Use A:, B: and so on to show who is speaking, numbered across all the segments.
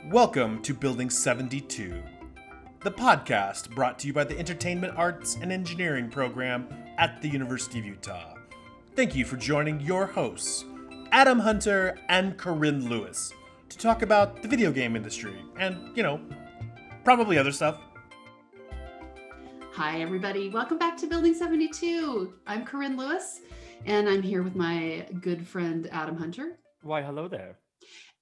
A: Welcome to Building 72, the podcast brought to you by the Entertainment Arts and Engineering program at the University of Utah. Thank you for joining your hosts, Adam Hunter and Corinne Lewis, to talk about the video game industry and, probably other stuff.
B: Hi, everybody. Welcome back to Building 72. I'm Corinne Lewis, and I'm here with my good friend, Adam Hunter.
C: Why, hello there.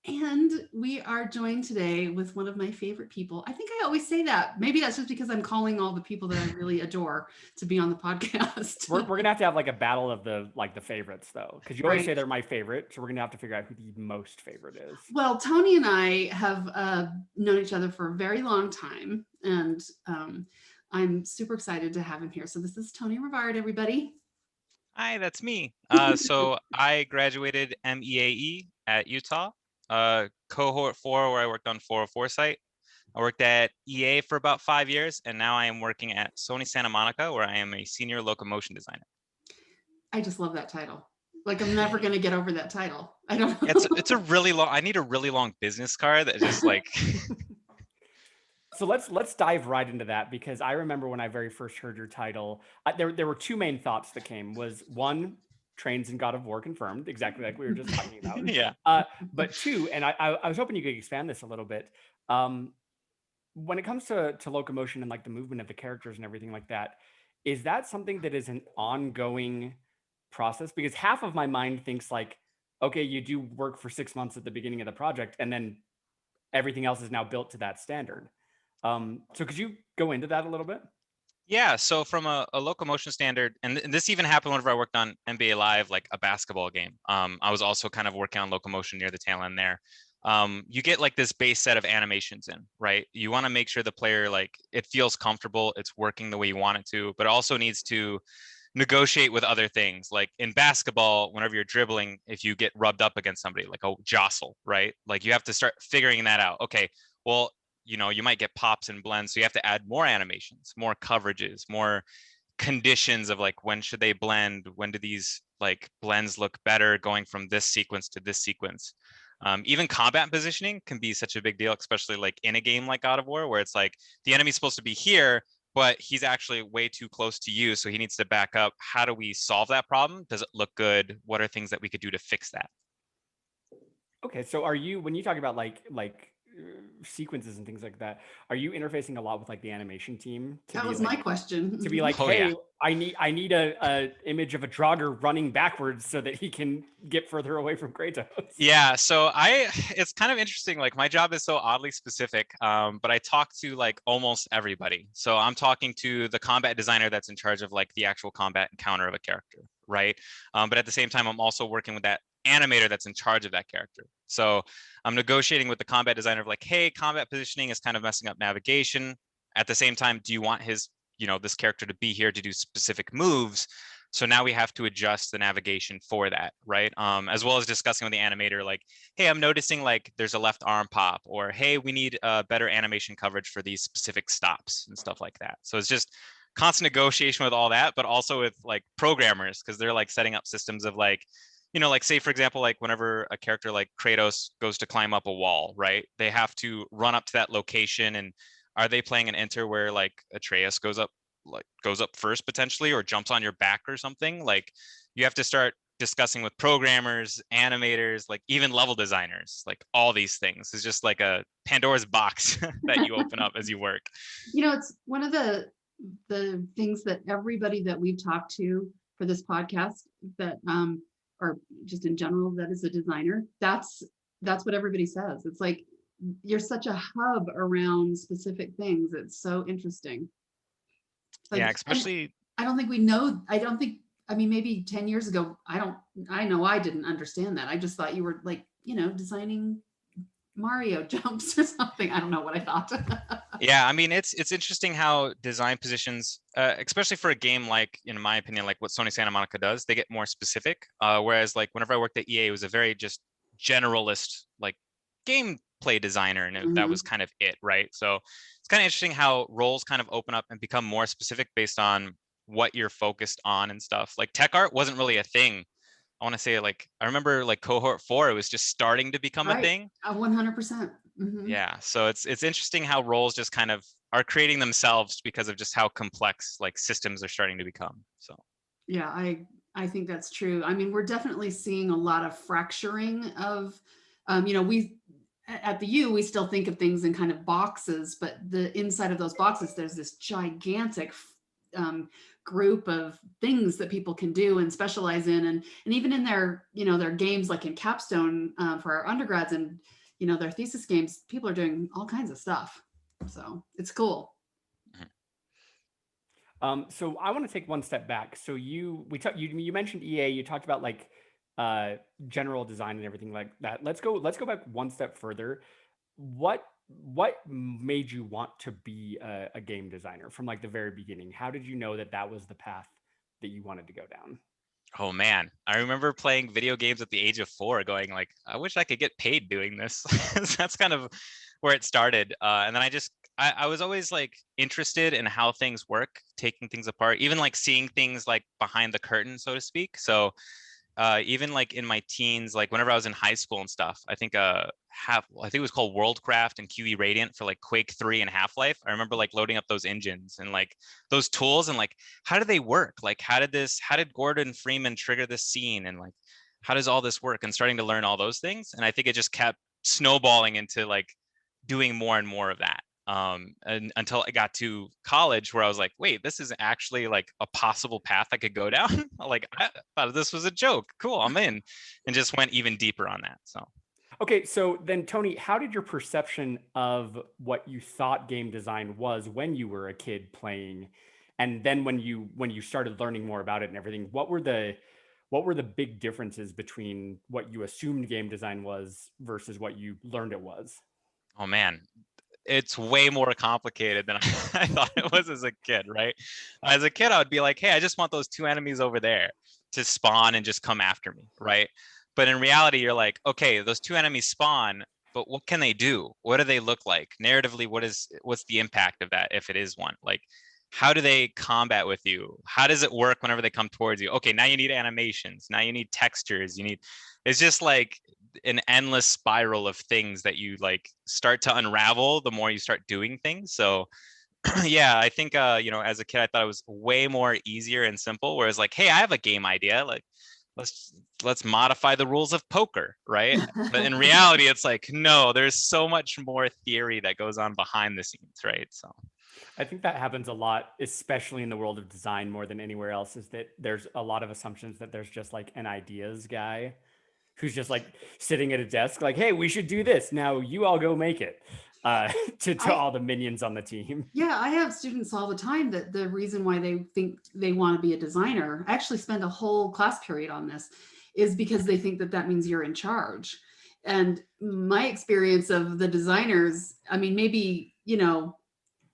B: And we are joined today with one of my favorite people. I think I always say that. Maybe that's just because I'm calling all the people that I really adore to be on the podcast.
C: We're gonna have to have like a battle of the favorites though, because you always say they're my favorite. So we're gonna have to figure out who the most favorite is.
B: Well, Tony and I have known each other for a very long time, and I'm super excited to have him here. So this is Tony Revard, everybody.
D: Hi, that's me. So I graduated MEAE at Utah. Cohort 4, where I worked on 404 site. I worked at EA for about 5 years, and now I am working at Sony Santa Monica, where I am a senior locomotion designer.
B: I just love that title. Like, I'm never going to get over that title. I don't know.
D: It's a really long, I need a really long business card that just like...
C: So let's dive right into that, because I remember when I very first heard your title, there were two main thoughts that came. Was one, trains in God of War confirmed, exactly like we were just talking about.
D: Yeah.
C: But two, and I was hoping you could expand this a little bit. When it comes to locomotion and like the movement of the characters and everything like that, is that something that is an ongoing process? Because half of my mind thinks like, okay, you do work for 6 months at the beginning of the project, and then everything else is now built to that standard. So could you go into that a little bit?
D: Yeah, so from a locomotion standard, and this even happened whenever I worked on NBA Live, like a basketball game. I was also kind of working on locomotion near the tail end there. You get like this base set of animations in, right? You want to make sure the player, like, it feels comfortable, it's working the way you want it to, but it also needs to negotiate with other things. Like in basketball, whenever you're dribbling, if you get rubbed up against somebody, like a jostle, right? Like you have to start figuring that out. Okay, well, you might get pops and blends, so you have to add more animations, more coverages, more conditions of like, when should they blend, when do these like blends look better going from this sequence to this sequence. Even combat positioning can be such a big deal, especially like in a game like God of War, where it's like the enemy's supposed to be here, but he's actually way too close to you, so he needs to back up. How do we solve that problem? Does it look good? What are things that we could do to fix that?
C: Okay, so are you, when you talk about like sequences and things like that, are you interfacing a lot with like the animation team?
B: That was my question.
C: To be like, hey, yeah. I need a image of a Draugr running backwards so that he can get further away from Kratos.
D: Yeah, so it's kind of interesting. Like my job is so oddly specific, but I talk to like almost everybody. So I'm talking to the combat designer that's in charge of like the actual combat encounter of a character, right? But at the same time, I'm also working with that animator that's in charge of that character. So I'm negotiating with the combat designer of like, hey, combat positioning is kind of messing up navigation. At the same time, do you want his, this character to be here to do specific moves? So now we have to adjust the navigation for that, right? As well as discussing with the animator, like, hey, I'm noticing like there's a left arm pop, or hey, we need better animation coverage for these specific stops and stuff like that. So it's just constant negotiation with all that, but also with like programmers, because they're like setting up systems of like, like say, for example, like whenever a character like Kratos goes to climb up a wall, right? They have to run up to that location. And are they playing an enter where like Atreus goes up first potentially, or jumps on your back or something? Like you have to start discussing with programmers, animators, like even level designers, like all these things. It's just like a Pandora's box that you open up as you work.
B: It's one of the things that everybody that we've talked to for this podcast that or just in general, that is a designer, that's what everybody says. It's like you're such a hub around specific things. It's so interesting. Like,
D: yeah, especially
B: maybe 10 years ago, I know I didn't understand that. I just thought you were like, designing Mario jumps or something. I don't know what I thought.
D: Yeah, I mean, it's interesting how design positions, especially for a game like, in my opinion, like what Sony Santa Monica does, they get more specific. Whereas like whenever I worked at EA, it was a very just generalist like gameplay designer, and that was kind of it, right? So it's kind of interesting how roles kind of open up and become more specific based on what you're focused on and stuff. Like tech art wasn't really a thing I want to say like, I remember like cohort 4, it was just starting to become a
B: Right.
D: thing.
B: 100%.
D: Yeah. So it's interesting how roles just kind of are creating themselves because of just how complex like systems are starting to become. So
B: Yeah, I think that's true. I mean, we're definitely seeing a lot of fracturing of, we at the U we still think of things in kind of boxes, but the inside of those boxes there's this gigantic um, group of things that people can do and specialize in, and even in their their games like in Capstone for our undergrads and their thesis games, people are doing all kinds of stuff. So it's cool.
C: So I want to take one step back. So you mentioned EA. You talked about like general design and everything like that. Let's go back one step further. What made you want to be a game designer from like the very beginning? How did you know that that was the path that you wanted to go down?
D: oh man, I remember playing video games at the age of 4, going like, I wish I could get paid doing this. That's kind of where it started. And then I was always like interested in how things work, taking things apart, even like seeing things like behind the curtain, so to speak. So even like in my teens, like whenever I was in high school and stuff, I think I think it was called Worldcraft and QE Radiant for like Quake 3 and Half-Life. I remember like loading up those engines and like those tools and like, how do they work? Like how did Gordon Freeman trigger this scene, and like how does all this work, and starting to learn all those things. And I think it just kept snowballing into like doing more and more of that. And until I got to college, where I was like, wait, this is actually like a possible path I could go down. Like I thought this was a joke. Cool, I'm in, and just went even deeper on that. So
C: Okay, so then Tony, how did your perception of what you thought game design was when you were a kid playing, and then when you started learning more about it and everything, what were the big differences between what you assumed game design was versus what you learned it was?
D: oh man, it's way more complicated than I thought it was as a kid, right? As a kid, I would be like, hey, I just want those 2 enemies over there to spawn and just come after me, right? But in reality, you're like, okay, those 2 enemies spawn, but what can they do? What do they look like? Narratively, what's the impact of that if it is one? Like, how do they combat with you? How does it work whenever they come towards you? Okay, now you need animations. Now you need textures. It's just like an endless spiral of things that you like start to unravel the more you start doing things. So yeah, I think as a kid I thought it was way more easier and simple, whereas like, hey, I have a game idea, like let's modify the rules of poker, right? But in reality it's like, no, there's so much more theory that goes on behind the scenes, right? So
C: I think that happens a lot, especially in the world of design more than anywhere else, is that there's a lot of assumptions that there's just like an ideas guy who's just like sitting at a desk like, hey, we should do this. Now you all go make it to all the minions on the team.
B: Yeah, I have students all the time that the reason why they think they want to be a designer, I actually spend a whole class period on this, is because they think that that means you're in charge. And my experience of the designers, I mean, maybe,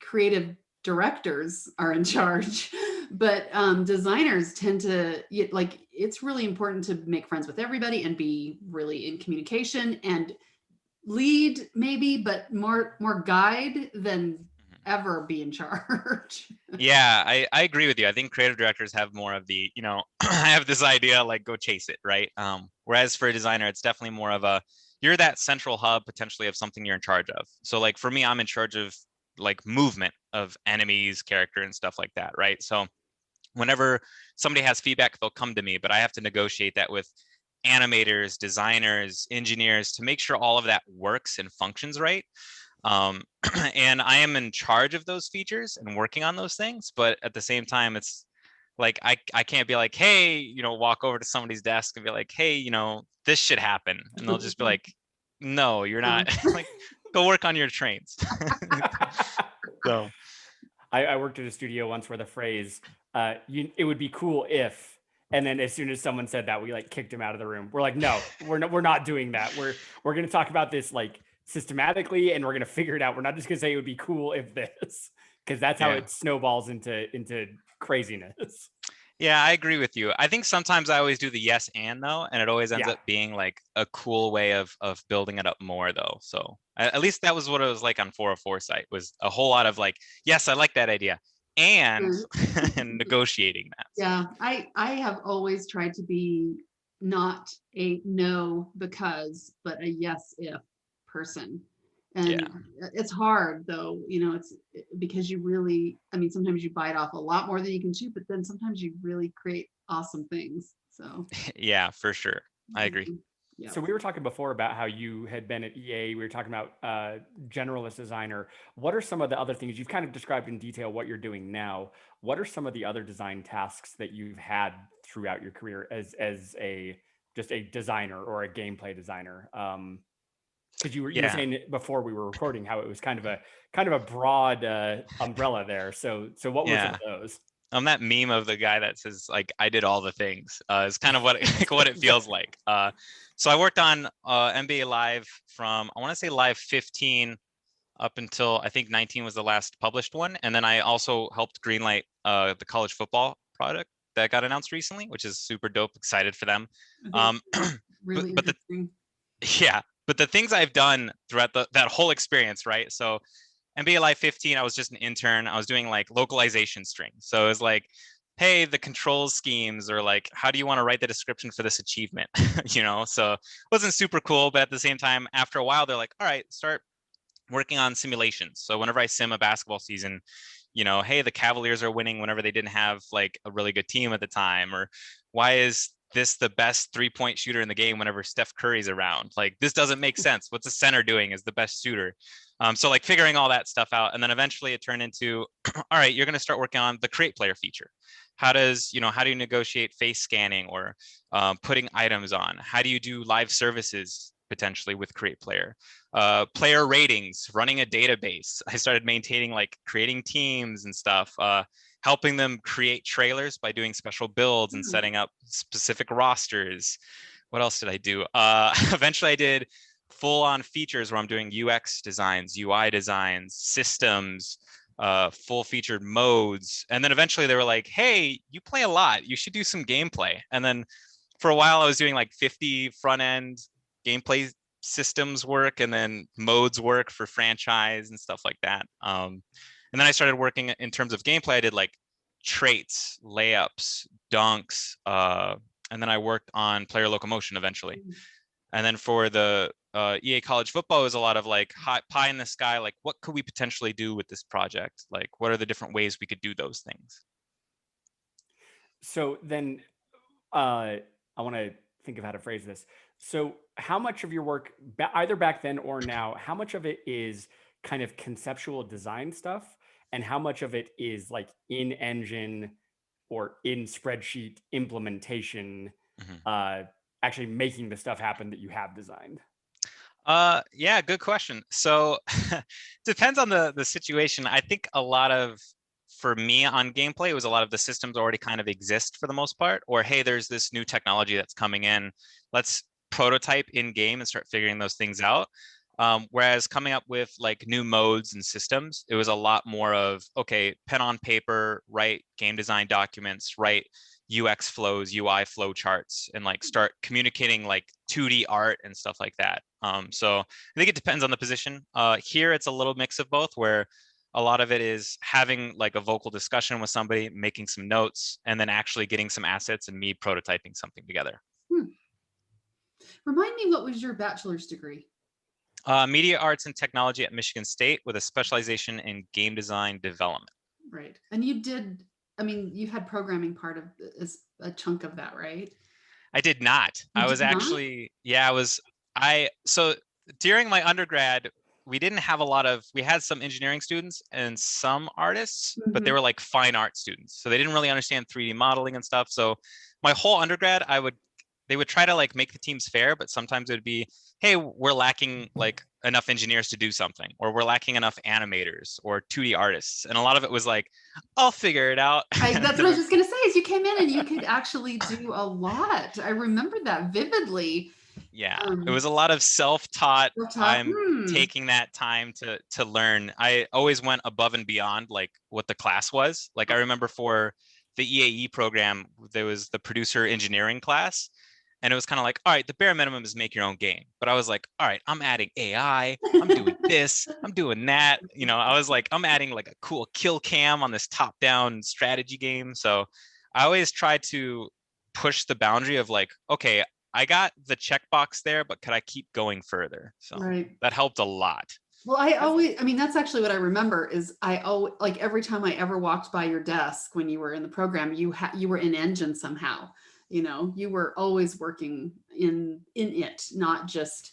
B: creative directors are in charge, but designers tend to like, it's really important to make friends with everybody and be really in communication and lead maybe, but more guide than ever be in charge.
D: yeah, I agree with you. I think creative directors have more of the, I have this idea, like go chase it, right? Whereas for a designer, it's definitely more of a, you're that central hub potentially of something you're in charge of. So like for me, I'm in charge of like movement of enemies, character and stuff like that, right? So whenever somebody has feedback, they'll come to me, but I have to negotiate that with animators, designers, engineers to make sure all of that works and functions right. And I am in charge of those features and working on those things, but at the same time, it's like I can't be like, hey, walk over to somebody's desk and be like, hey, this should happen, and they'll just be like, no, you're not. Like, go work on your trains. So
C: I worked at a studio once where the phrase it would be cool if, and then as soon as someone said that, we like kicked him out of the room. We're like, no, we're not doing that. We're going to talk about this like systematically, and we're going to figure it out. We're not just going to say it would be cool if this, because that's how it snowballs into craziness.
D: yeah, I agree with you. I think sometimes I always do the yes and though, and it always ends up being like a cool way of building it up more though. So at least that was what it was like on 404 site, was a whole lot of like, yes, I like that idea, and and negotiating that.
B: Yeah, I have always tried to be not a no because, but a yes if person. And
D: Yeah.
B: it's hard though, it's because you really, sometimes you bite off a lot more than you can chew, but then sometimes you really create awesome things. So
D: Yeah, for sure. I agree.
B: yeah.
C: So we were talking before about how you had been at EA. We were talking about generalist designer. What are some of the other things you've kind of described in detail what you're doing now? What are some of the other design tasks that you've had throughout your career as a just a designer or a gameplay designer? Because you were
D: Yeah.
C: saying before we were recording how it was kind of a broad umbrella there. So what were some
D: Yeah.
C: of those?
D: I'm that meme of the guy that says like I did all the things. Is kind of what like, what it feels like. So I worked on NBA Live from I want to say Live 15 up until I think 19 was the last published one, and then I also helped greenlight the college football product that got announced recently, which is super dope. Excited for them.
B: Really
D: but the
B: interesting.
D: yeah, but the things I've done throughout that whole experience, right? So NBA Live 15, I was just an intern. I was doing like localization strings. So it was like, hey, the control schemes, or like, how do you want to write the description for this achievement? So it wasn't super cool, but at the same time, after a while, they're like, all right, start working on simulations. So whenever I sim a basketball season, hey, the Cavaliers are winning whenever they didn't have like a really good team at the time, or why is this the best 3-point shooter in the game whenever Steph Curry's around? Like, this doesn't make sense. What's the center doing as the best shooter? So like figuring all that stuff out. And then eventually it turned into, all right, you're going to start working on the create player feature. How do you negotiate face scanning or putting items on? How do you do live services potentially with create player? Player ratings, running a database. I started maintaining like creating teams and stuff, helping them create trailers by doing special builds and setting up specific rosters. What else did I do? Eventually I did full on features where I'm doing UX designs, UI designs, systems, full featured modes. And then eventually they were like, hey, you play a lot, you should do some gameplay. And then for a while I was doing like 50 front end gameplay systems work and then modes work for franchise and stuff like that. And then I started working in terms of gameplay. I did like traits, layups, dunks, and then I worked on player locomotion eventually. And then for the EA college football, it was a lot of like pie in the sky, like what could we potentially do with this project? Like what are the different ways we could do those things?
C: So then I want to think of how to phrase this. So how much of your work, either back then or now, how much of it is kind of conceptual design stuff, and how much of it is like in engine or in spreadsheet implementation, actually making the stuff happen that you have designed?
D: Yeah, good question. So depends on the situation. I think a lot of, for me on gameplay, it was a lot of the systems already kind of exist for the most part, or hey, there's this new technology that's coming in. Let's prototype in game and start figuring those things out. Whereas coming up with like new modes and systems, it was a lot more of, okay, pen on paper, write game design documents, write UX flows, UI flow charts, and like start communicating like 2D art and stuff like that. So I think it depends on the position. Here, it's a little mix of both, where a lot of it is having like a vocal discussion with somebody, making some notes, and then actually getting some assets and me prototyping something together.
B: Remind me, what was your bachelor's degree?
D: Media arts and technology at Michigan State with a specialization in game design development.
B: Right. And you had programming part of is a chunk of that, right?
D: I did not. I was actually, yeah, so during my undergrad, we didn't have we had some engineering students and some artists, but they were like fine art students. So they didn't really understand 3D modeling and stuff. So my whole undergrad, they would try to like make the teams fair, but sometimes it would be, hey, we're lacking like enough engineers to do something, or we're lacking enough animators or 2D artists. And a lot of it was like, I'll figure it out.
B: That's what I was just going to say, is you came in and you could actually do a lot. I remember that vividly.
D: Yeah, it was a lot of self-taught. I'm taking that time to learn. I always went above and beyond like what the class was. Like I remember for the EAE program, there was the producer engineering class. And it was kind of like, all right, the bare minimum is make your own game. But I was like, all right, I'm adding AI. I'm doing this. I'm doing that. I was like, I'm adding like a cool kill cam on this top-down strategy game. So I always try to push the boundary of like, okay, I got the checkbox there, but could I keep going further? So
B: Right.
D: that helped a lot.
B: Well, I mean, that's actually what I remember is I always, like every time I ever walked by your desk when you were in the program, you were in Engine somehow, you were always working in it, not just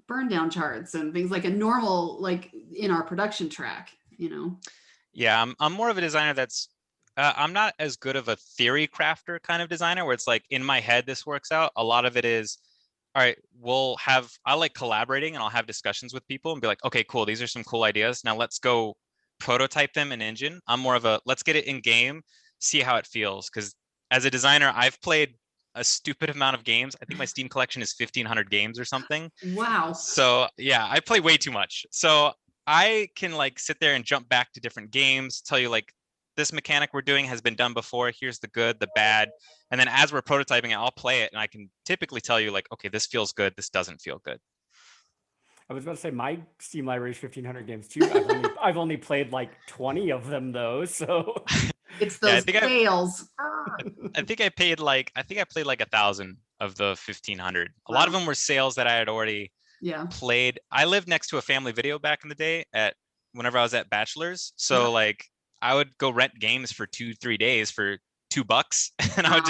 B: burn down charts and things like a normal, like in our production track.
D: Yeah, I'm more of a designer that's I'm not as good of a theory crafter kind of designer where it's like in my head this works out. A lot of it is, all right, I like collaborating and I'll have discussions with people and be like, okay, cool, these are some cool ideas. Now let's go prototype them in Engine. I'm more of a let's get it in game, see how it feels. Because as a designer, I've played a stupid amount of games. I think my Steam collection is 1,500 games or something.
B: Wow.
D: So yeah, I play way too much. So I can like sit there and jump back to different games, tell you like this mechanic we're doing has been done before. Here's the good, the bad. And then as we're prototyping it, I'll play it and I can typically tell you like, okay, this feels good. This doesn't feel good.
C: I was about to say my Steam library is 1,500 games too. I've only played like 20 of them though. So
B: it's those fails.
D: I think I played like 1,000 of the 1,500. A lot of them were sales that I had already played. I lived next to a family video back in the day whenever I was at Bachelor's. So like I would go rent games for 2-3 days for $2 and I would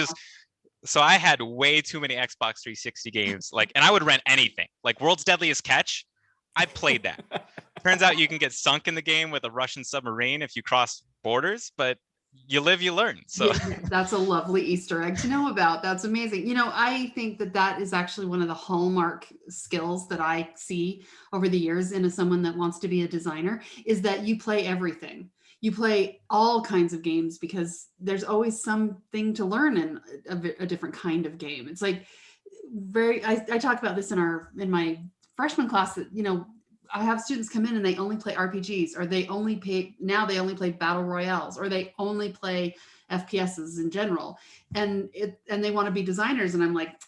D: so I had way too many Xbox 360 games, and I would rent anything like World's Deadliest Catch. I played that. Turns out you can get sunk in the game with a Russian submarine if you cross borders, but you live, you learn. So
B: that's a lovely Easter egg to know about. That's amazing. I think that is actually one of the hallmark skills that I see over the years in someone that wants to be a designer is that you play everything. You play all kinds of games because there's always something to learn in a different kind of game. It's like I talk about this in my freshman class that, I have students come in and they only play RPGs or they only play battle royales or they only play FPSs in general. And they want to be designers. And I'm like,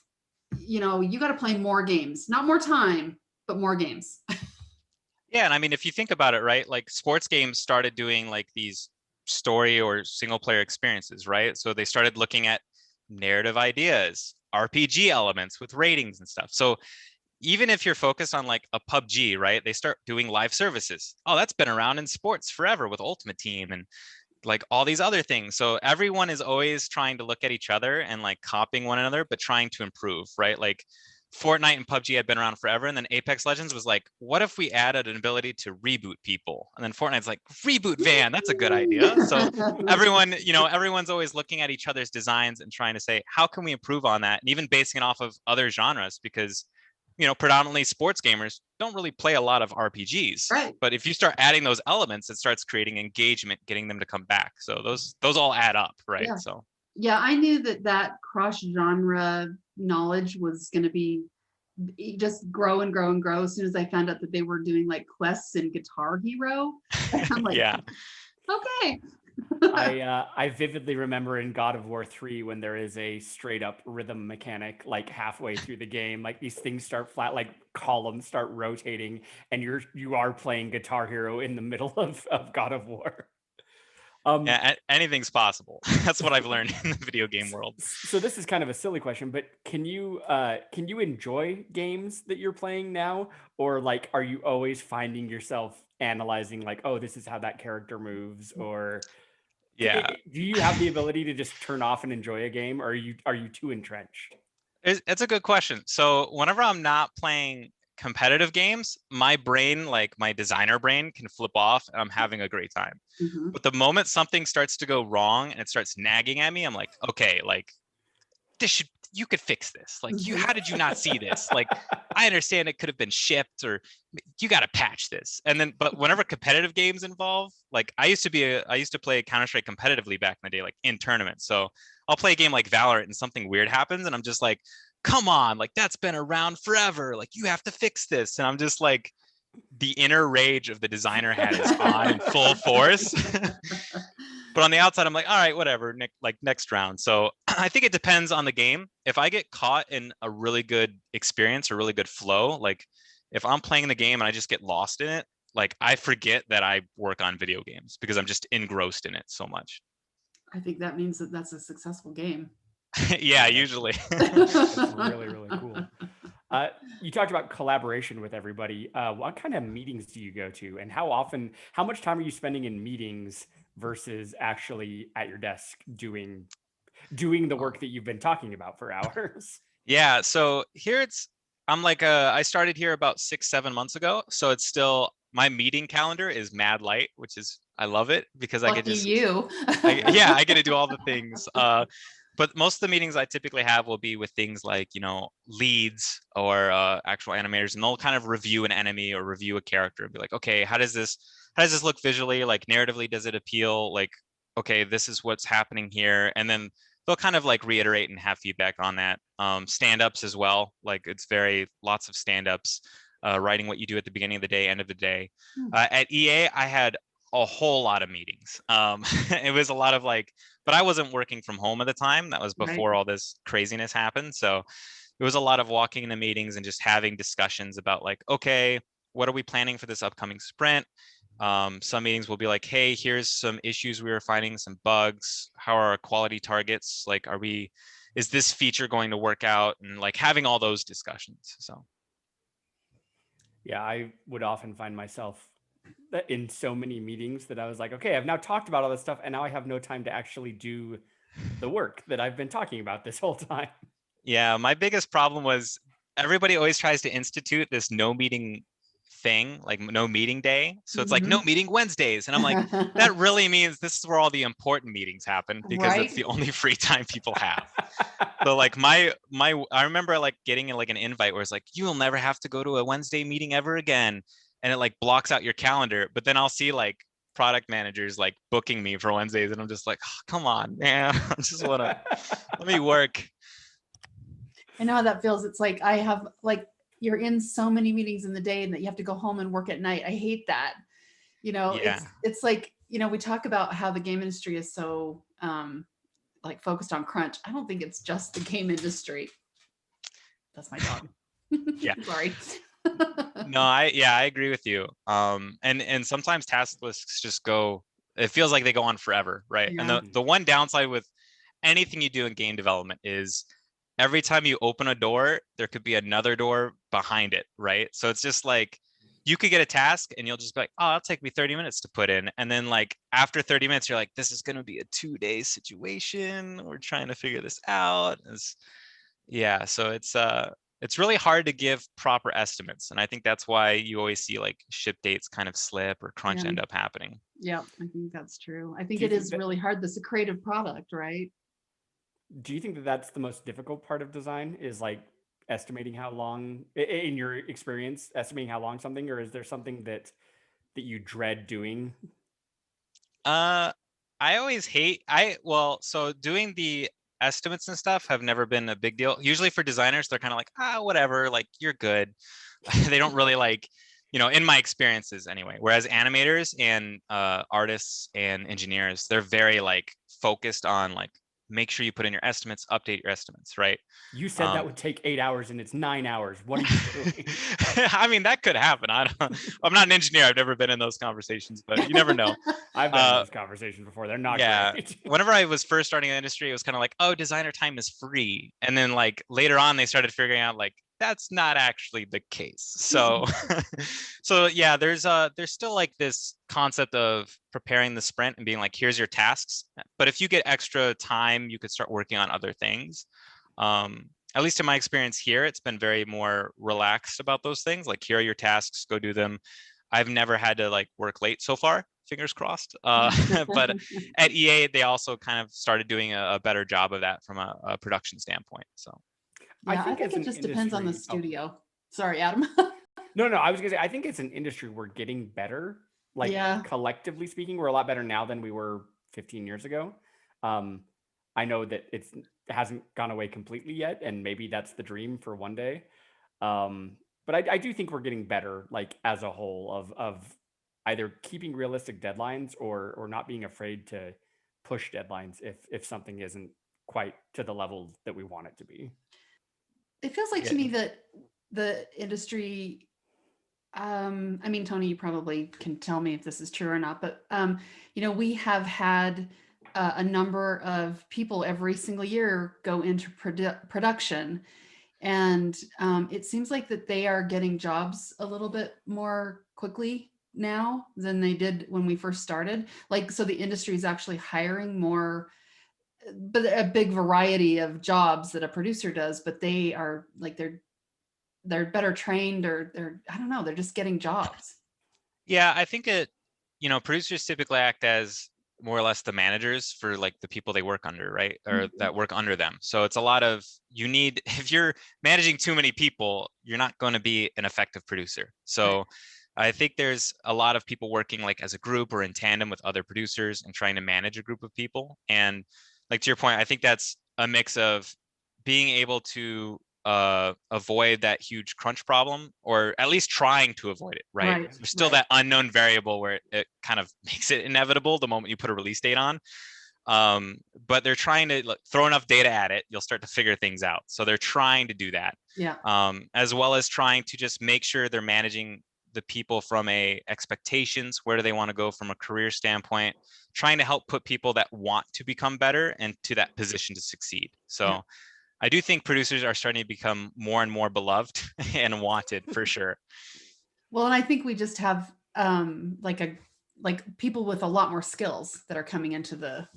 B: you got to play more games, not more time, but more games.
D: Yeah, and I mean, if you think about it, right, like sports games started doing like these story or single player experiences, right? So they started looking at narrative ideas, RPG elements with ratings and stuff. So even if you're focused on like a PUBG, right, they start doing live services. Oh, that's been around in sports forever with Ultimate Team and like all these other things. So everyone is always trying to look at each other and like copying one another, but trying to improve, right? Like Fortnite and PUBG had been around forever, and then Apex Legends was like, what if we added an ability to reboot people? And then Fortnite's like, reboot van, that's a good idea. So everyone's always looking at each other's designs and trying to say, how can we improve on that? And even basing it off of other genres, because predominantly sports gamers don't really play a lot of RPGs.
B: Right.
D: But if you start adding those elements, it starts creating engagement, getting them to come back. So those all add up, right?
B: Yeah.
D: So
B: yeah, I knew that cross-genre knowledge was going to be just grow and grow and grow as soon as I found out that they were doing like quests in Guitar Hero. I'm like,
D: yeah.
B: Okay.
C: I vividly remember in God of War 3 when there is a straight up rhythm mechanic like halfway through the game, like these things start flat, like columns start rotating, and you are playing Guitar Hero in the middle of God of War.
D: Yeah, anything's possible. That's what I've learned in the video game world.
C: So this is kind of a silly question, but can you enjoy games that you're playing now, or like are you always finding yourself analyzing like, oh, this is how that character moves, or
D: yeah,
C: do you have the ability to just turn off and enjoy a game, or are you too entrenched?
D: It's a good question. So whenever I'm not playing competitive games, my brain, like my designer brain, can flip off and I'm having a great time.
B: Mm-hmm.
D: But the moment something starts to go wrong and it starts nagging at me, I'm like, okay, like you could fix this. Like how did you not see this? Like I understand it could have been shipped or you got to patch this. And then, but whenever competitive games involve, like I used to play Counter-Strike competitively back in the day, like in tournaments. So I'll play a game like Valorant and something weird happens and I'm just like, come on, like that's been around forever. Like you have to fix this. And I'm just like, the inner rage of the designer hat is on in full force. But on the outside, I'm like, all right, whatever, next round. So I think it depends on the game. If I get caught in a really good experience or really good flow, like if I'm playing the game and I just get lost in it, like I forget that I work on video games because I'm just engrossed in it so much.
B: I think that means that that's a successful game.
D: Yeah, usually.
C: That's really, really cool. You talked about collaboration with everybody. What kind of meetings do you go to, and how much time are you spending in meetings versus actually at your desk doing the work that you've been talking about for hours?
D: Yeah, so here I'm like I started here about 6-7 months ago, so it's still, my meeting calendar is mad light, which is, I love it because I could
B: Lucky
D: just,
B: you.
D: yeah, I get to do all the things. But most of the meetings I typically have will be with things like, leads or actual animators, and they'll kind of review an enemy or review a character and be like, okay, how does this look visually? Like narratively, does it appeal? Like, okay, this is what's happening here. And then they'll kind of like reiterate and have feedback on that. Stand-ups as well. Like it's lots of stand-ups, writing what you do at the beginning of the day, end of the day. At EA, I had a whole lot of meetings. It was a lot of like, but I wasn't working from home at the time. That was
B: Right.
D: before all this craziness happened. So it was a lot of walking into meetings and just having discussions about like, okay, what are we planning for this upcoming sprint? Some meetings will be like, hey, here's some issues we were finding, some bugs. How are our quality targets? Like, is this feature going to work out? And like having all those discussions. So
C: Yeah, I would often find myself in so many meetings that I was like, okay, I've now talked about all this stuff, and now I have no time to actually do the work that I've been talking about this whole time.
D: yeah, my biggest problem was everybody always tries to institute this no meeting thing, like no meeting day. So it's like no meeting Wednesdays. And I'm like, that really means this is where all the important meetings happen, because it's the only free time people have. So like I remember like getting like an invite where it's like, you will never have to go to a Wednesday meeting ever again. And it like blocks out your calendar. But then I'll see like product managers like booking me for Wednesdays. And I'm just like, oh, come on, man. I just want to, let me work.
B: I know how that feels. It's like I have like, you're in so many meetings in the day and that you have to go home and work at night. I hate that.
D: Yeah.
B: It's like, we talk about how the game industry is so like focused on crunch. I don't think it's just the game industry. That's my dog.
D: Yeah.
B: Sorry.
D: No, I agree with you. And sometimes task lists just go, it feels like they go on forever, right?
B: Yeah.
D: And the one downside with anything you do in game development is every time you open a door, there could be another door behind it, right? So it's just like you could get a task and you'll just be like, oh, it'll take me 30 minutes to put in. And then like after 30 minutes, you're like, this is going to be a 2-day situation. We're trying to figure this out. Yeah, so it's really hard to give proper estimates. And I think that's why you always see like ship dates kind of slip or crunch end up happening.
B: Yeah, I think that's true. I think
C: Do you
B: it
C: think
B: is
C: that-
B: really hard. This is a creative product, right?
C: Do you think that that's the most difficult part of design, is like estimating how long, in your experience, estimating how long something, or is there something that you dread doing?
D: I always so doing the estimates and stuff have never been a big deal. Usually for designers, they're kind of like, whatever, like you're good. They don't really like, in my experiences anyway. Whereas animators and artists and engineers, they're very like focused on like, make sure you put in your estimates, update your estimates, right?
C: You said that would take 8 hours and it's 9 hours. What are you doing?
D: I mean, that could happen. I'm not an engineer. I've never been in those conversations, but you never know.
C: I've been in those conversations before. They're not great.
D: Whenever I was first starting in the industry, it was kind of like, oh, designer time is free. And then like later on, they started figuring out like, that's not actually the case. So, so yeah, there's still like this concept of preparing the sprint and being like, here's your tasks. But if you get extra time, you could start working on other things. At least in my experience here, it's been very more relaxed about those things. Like, here are your tasks, go do them. I've never had to like work late so far, fingers crossed. But at EA, they also kind of started doing a better job of that from a production standpoint. So
B: Yeah, I think it just depends on the studio. Sorry, Adam.
C: No, I was gonna say, I think it's an industry we're getting better. Like, collectively speaking, we're a lot better now than we were 15 years ago. I know that it hasn't gone away completely yet, and maybe that's the dream for one day. But I do think we're getting better, like as a whole, of either keeping realistic deadlines or not being afraid to push deadlines if something isn't quite to the level that we want it to be.
B: It feels like to me that the industry, I mean, Tony, you probably can tell me if this is true or not, but we have had a number of people every single year go into production. And it seems like that they are getting jobs a little bit more quickly now than they did when we first started. Like, so the industry is actually hiring more, but a big variety of jobs that a producer does, but they are like, they're better trained, or I don't know, they're just getting jobs.
D: Yeah, I think producers typically act as more or less the managers for like the people they work under, right? Or that work under them. So it's a lot of, if you're managing too many people, you're not going to be an effective producer. So I think there's a lot of people working like as a group or in tandem with other producers and trying to manage a group of people. And like to your point, I think that's a mix of being able to avoid that huge crunch problem, or at least trying to avoid it, right? There's still that unknown variable where it kind of makes it inevitable the moment you put a release date on. But they're trying to throw enough data at it, you'll start to figure things out. So they're trying to do that.
B: Yeah.
D: As well as trying to just make sure they're managing the people from a expectations, where do they want to go from a career standpoint, trying to help put people that want to become better into that position to succeed. So I do think producers are starting to become more and more beloved and wanted for sure.
B: Well, and I think we just have like people with a lot more skills that are coming into the,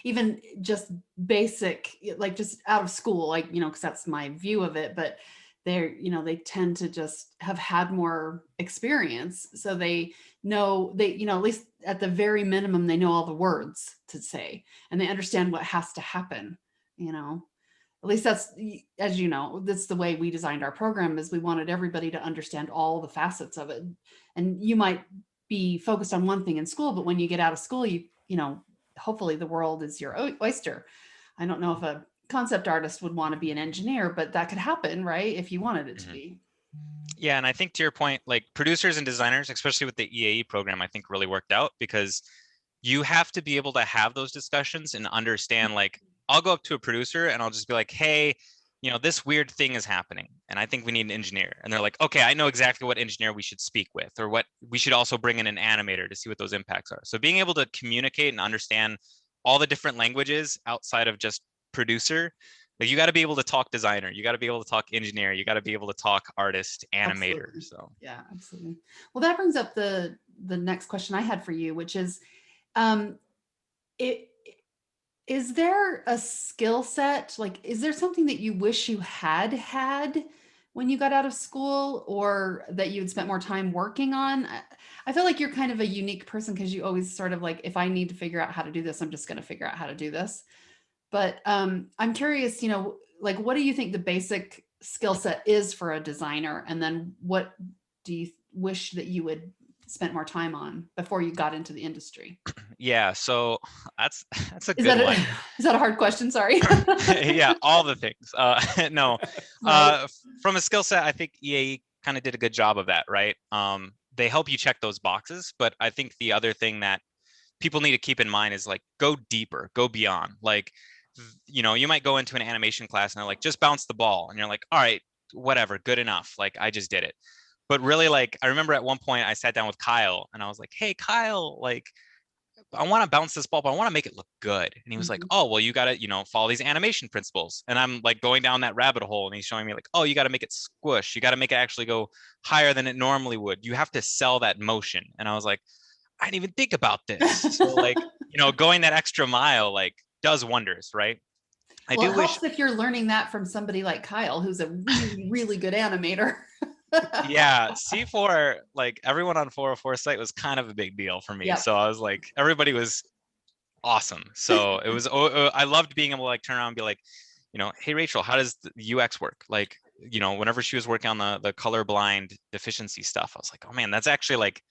B: even just basic, like just out of school, like, because that's my view of it, but they're, they tend to just have had more experience. So they know, at least at the very minimum, they know all the words to say, and they understand what has to happen, At least that's, as you know, that's the way we designed our program, is we wanted everybody to understand all the facets of it. And you might be focused on one thing in school, but when you get out of school, hopefully the world is your oyster. I don't know if a concept artist would want to be an engineer, but that could happen, right? If you wanted it to be.
D: Yeah, and I think to your point, like producers and designers, especially with the EAE program, I think really worked out, because you have to be able to have those discussions and understand, like, I'll go up to a producer and I'll just be like, hey, this weird thing is happening and I think we need an engineer. And they're like, okay, I know exactly what engineer we should speak with, or what we should also bring in an animator to see what those impacts are. So being able to communicate and understand all the different languages outside of just producer, like, you got to be able to talk designer, you got to be able to talk engineer, you got to be able to talk artist, animator.
B: Absolutely.
D: So
B: yeah, absolutely. Well, that brings up the next question I had for you, which is, is there a skill set, like, is there something that you wish you had when you got out of school, or that you had spent more time working on? I feel like you're kind of a unique person, because you always sort of like, if I need to figure out how to do this, I'm just going to figure out how to do this. But I'm curious, like, what do you think the basic skill set is for a designer? And then what do you wish that you would spent more time on before you got into the industry?
D: Yeah, so that's a good one.
B: Is that a hard question? Sorry.
D: Yeah, all the things. No,
B: Right.
D: From a skill set, I think EAE kind of did a good job of that, right? They help you check those boxes, but I think the other thing that people need to keep in mind is, like, go deeper, go beyond. Like, you might go into an animation class and they're like, just bounce the ball, and you're like, all right, whatever, good enough. Like, I just did it. But really, like, I remember at one point I sat down with Kyle and I was like, hey, Kyle, like, I want to bounce this ball, but I want to make it look good. And he was like, oh, well, you got to, follow these animation principles. And I'm like going down that rabbit hole, and he's showing me like, oh, you got to make it squish. You got to make it actually go higher than it normally would. You have to sell that motion. And I was like, I didn't even think about this. So like, going that extra mile, like, does wonders, right?
B: It helps if you're learning that from somebody like Kyle, who's a really, really good animator.
D: Yeah, C4, like, everyone on 404 site was kind of a big deal for me.
B: Yep.
D: So I was like, everybody was awesome. So it was, I loved being able to like turn around and be like, hey, Rachel, how does the UX work? Like, whenever she was working on the colorblind deficiency stuff, I was like, oh man, that's actually like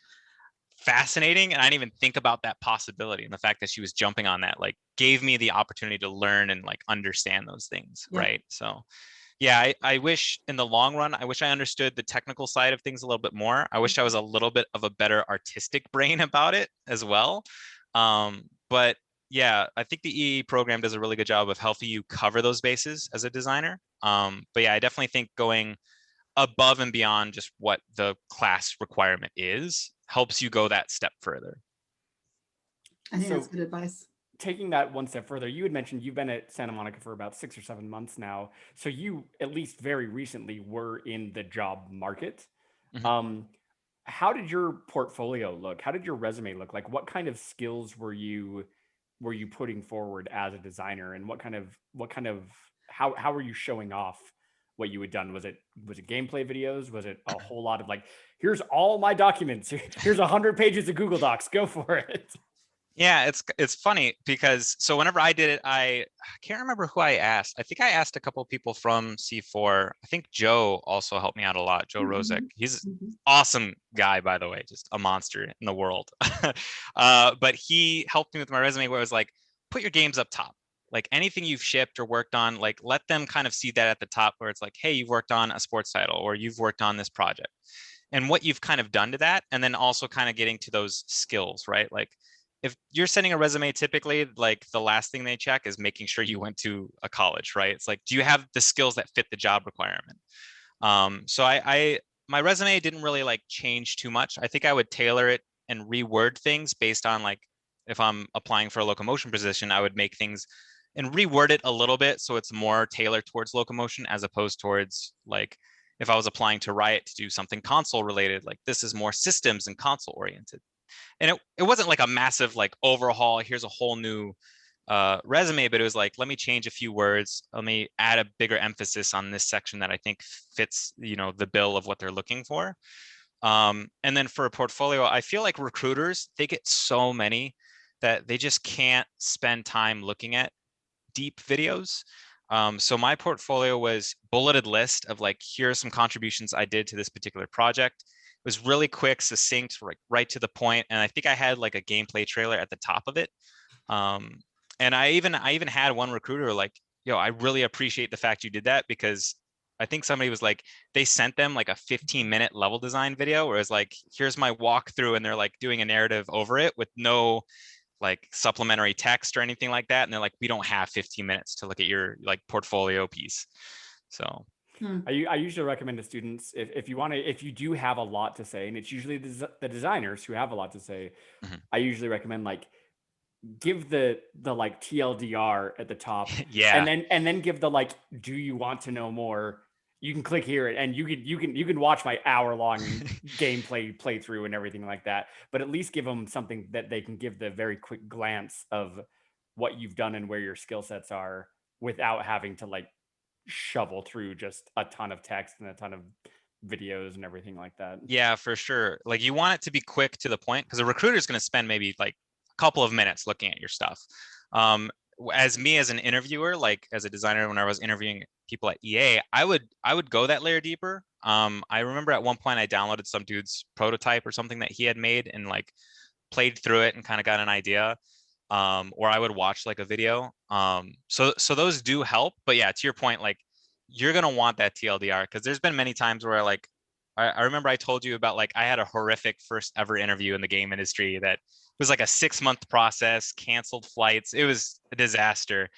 D: fascinating. And I didn't even think about that possibility. And the fact that she was jumping on that, like, gave me the opportunity to learn and like understand those things.
B: Yeah.
D: Right. So yeah, I wish in the long run, I wish I understood the technical side of things a little bit more. I wish I was a little bit of a better artistic brain about it as well. But yeah, I think the EE program does a really good job of helping you cover those bases as a designer. But yeah, I definitely think going above and beyond just what the class requirement is helps you go that step further.
B: I think that's good advice.
C: taking that one step further, you had mentioned you've been at Santa Monica for about 6 or 7 months now. So you, at least very recently, were in the job market.
D: Mhm.
C: How did your portfolio look? How did your resume look? Like, what kind of skills were you putting forward as a designer, and what kind of how were you showing off what you had done? Was it gameplay videos? Was it a whole lot of like, here's all my documents, here's 100 pages of Google Docs, go for it?
D: Yeah, it's funny because so whenever I did it, I can't remember who I asked. I think I asked a couple of people from C4. I think Joe also helped me out a lot. Joe Rozek. He's an awesome guy, by the way, just a monster in the world. But he helped me with my resume where it was like, put your games up top. Like anything you've shipped or worked on, like let them kind of see that at the top where it's like, hey, you've worked on a sports title or you've worked on this project and what you've kind of done to that. And then also kind of getting to those skills, right? Like if you're sending a resume, typically like the last thing they check is making sure you went to a college, right? It's like, do you have the skills that fit the job requirement? So my resume didn't really like change too much. I think I would tailor it and reword things based on like, if I'm applying for a locomotion position, I would make things and reword it a little bit so it's more tailored towards locomotion as opposed towards like, if I was applying to Riot to do something console related, like this is more systems and console oriented. And it wasn't like a massive like overhaul, here's a whole new resume, but it was like, let me change a few words, let me add a bigger emphasis on this section that I think fits, you know, the bill of what they're looking for. And then for a portfolio, I feel like recruiters, they get so many that they just can't spend time looking at deep videos. So my portfolio was bulleted list of like, here are some contributions I did to this particular project. It was really quick, succinct, right to the point. And I think I had like a gameplay trailer at the top of it. And I even had one recruiter like, yo, I really appreciate the fact you did that, because I think somebody was like, they sent them like a 15-minute level design video where it's like, here's my walkthrough, and they're like doing a narrative over it with no like supplementary text or anything like that. And they're like, we don't have 15 minutes to look at your like portfolio piece. So
C: I usually recommend to students, if you do have a lot to say, and it's usually the designers who have a lot to say, I usually recommend like, give the like TLDR at the top,
D: yeah,
C: and then give the like, do you want to know more? You can click here and you can watch my hour-long gameplay playthrough and everything like that. But at least give them something that they can give the very quick glance of what you've done and where your skill sets are, without having to like shovel through just a ton of text and a ton of videos and everything like that.
D: yeah, for sure. Like you want it to be quick to the point, because a recruiter is going to spend maybe like a couple of minutes looking at your stuff. As me as an interviewer, like as a designer, when I was interviewing people at EA, I would go that layer deeper. I remember at one point I downloaded some dude's prototype or something that he had made and like played through it and kind of got an idea. Or I would watch like a video. So those do help. But yeah, to your point, like you're gonna want that TLDR, because there's been many times where like I remember I told you about like I had a horrific first ever interview in the game industry that was like a 6-month process, canceled flights. It was a disaster.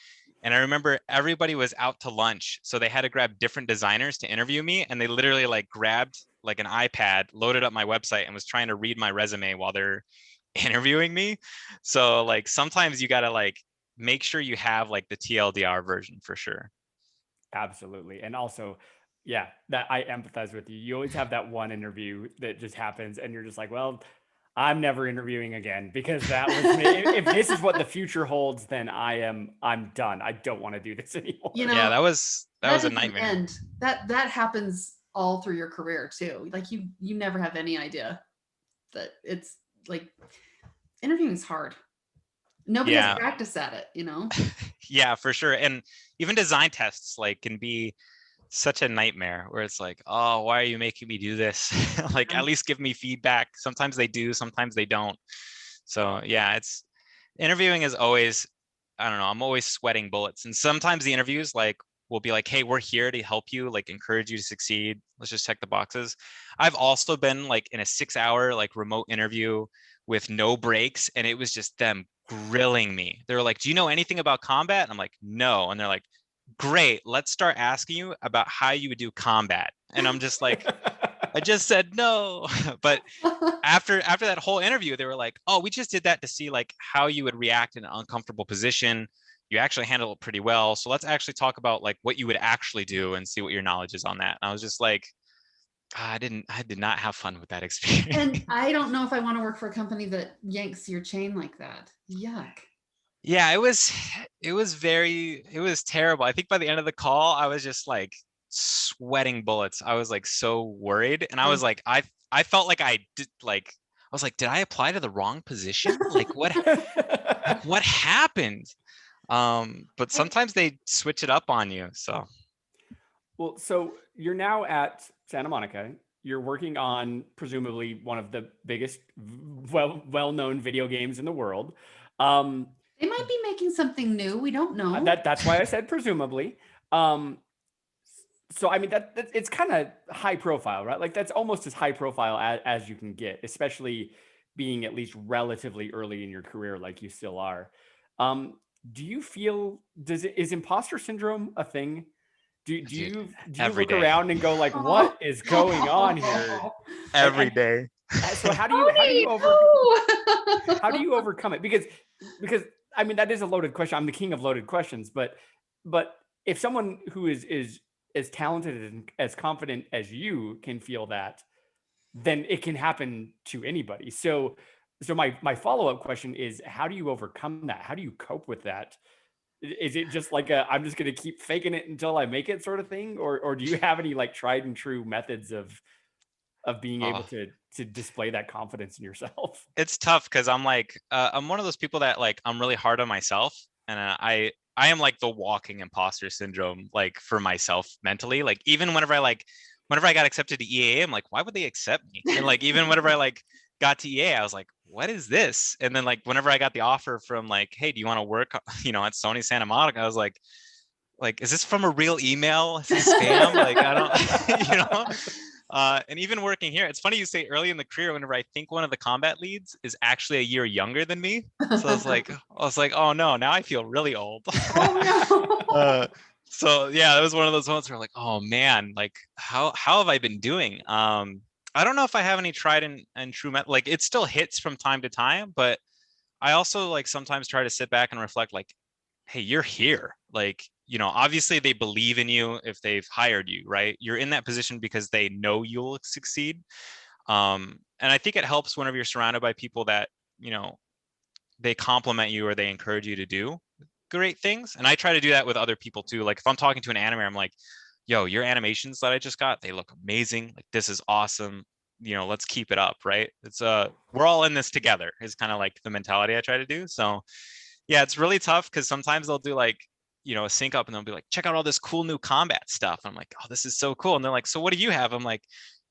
D: And I remember everybody was out to lunch, so they had to grab different designers to interview me, and they literally like grabbed like an iPad, loaded up my website, and was trying to read my resume while they're interviewing me. So like sometimes you got to like make sure you have like the TLDR version for sure.
C: Absolutely. And also, yeah, that I empathize with you. You always have that one interview that just happens and you're just like, well, I'm never interviewing again, because that was me. If this is what the future holds, then I'm done. I don't want to do this anymore.
B: You know,
D: Yeah, that was a
B: doesn't
D: nightmare.
B: end. That happens all through your career too. Like you never have any idea that it's like, interviewing is hard. Nobody
D: Yeah.
B: has practice at it, you know?
D: Yeah, for sure. And even design tests like can be such a nightmare where it's like, oh, why are you making me do this? Like at least give me feedback. Sometimes they do, sometimes they don't. So yeah, it's interviewing is always, I don't know, I'm always sweating bullets. And sometimes the interviews like will be like, hey, we're here to help you, like encourage you to succeed. Let's just check the boxes. I've also been like in a 6-hour like remote interview with no breaks, and it was just them grilling me. They were like, do you know anything about combat? And I'm like, no. And they're like, great, let's start asking you about how you would do combat. And I'm just like, I just said no. But after that whole interview, they were like, oh, we just did that to see like how you would react in an uncomfortable position. You actually handle it pretty well. So let's actually talk about like what you would actually do and see what your knowledge is on that. And I was just like, I did not have fun with that experience.
B: And I don't know if I want to work for a company that yanks your chain like that. Yuck.
D: Yeah, it was terrible. I think by the end of the call, I was just like sweating bullets. I was like so worried. And I was like, I felt like I was like, did I apply to the wrong position? Like what happened? But sometimes they switch it up on you. So
C: Well, so you're now at Santa Monica. You're working on presumably one of the biggest, well-known video games in the world.
B: They might be making something new. We don't know.
C: That's why I said presumably. So I mean that it's kind of high profile, right? Like that's almost as high profile as you can get, especially being at least relatively early in your career, like you still are. Do you feel is imposter syndrome a thing? Do you
D: every
C: look
D: day.
C: around and go like, what is going on here?
D: Every day.
C: So how do you overcome it? Because I mean that is a loaded question. I'm the king of loaded questions, but if someone who is as talented and as confident as you can feel that, then it can happen to anybody. So my follow-up question is, how do you overcome that? How do you cope with that? Is it just like I'm just going to keep faking it until I make it sort of thing? Or do you have any like tried and true methods of being able to display that confidence in yourself?
D: It's tough because I'm like, I'm one of those people that like, I'm really hard on myself. And I am like the walking imposter syndrome, like for myself mentally. Like even whenever I got accepted to EAA, I'm like, why would they accept me? And like, even whenever I like got to EA, I was like, what is this? And then like, whenever I got the offer from like, hey, do you want to work, at Sony Santa Monica? I was like, is this from a real email? Is this spam? Like, I don't, and even working here, it's funny you say early in the career, whenever I think one of the combat leads is actually a year younger than me. So I was like, oh no, now I feel really old.
B: Oh no.
D: So yeah, that was one of those moments where I'm like, oh man, like how have I been doing? I don't know if I have any tried and true method. Like it still hits from time to time, but I also like sometimes try to sit back and reflect like, hey, you're here. Like, obviously they believe in you if they've hired you, right? You're in that position because they know you'll succeed. And I think it helps whenever you're surrounded by people that, they compliment you or they encourage you to do great things. And I try to do that with other people too. Like if I'm talking to an animator, I'm like, yo, your animations that I just got, they look amazing. Like this is awesome. Let's keep it up, right? It's we're all in this together is kind of like the mentality I try to do. So yeah, it's really tough because sometimes they'll do like, a sync up and they'll be like, check out all this cool new combat stuff. I'm like, oh, this is so cool. And they're like, so what do you have? I'm like,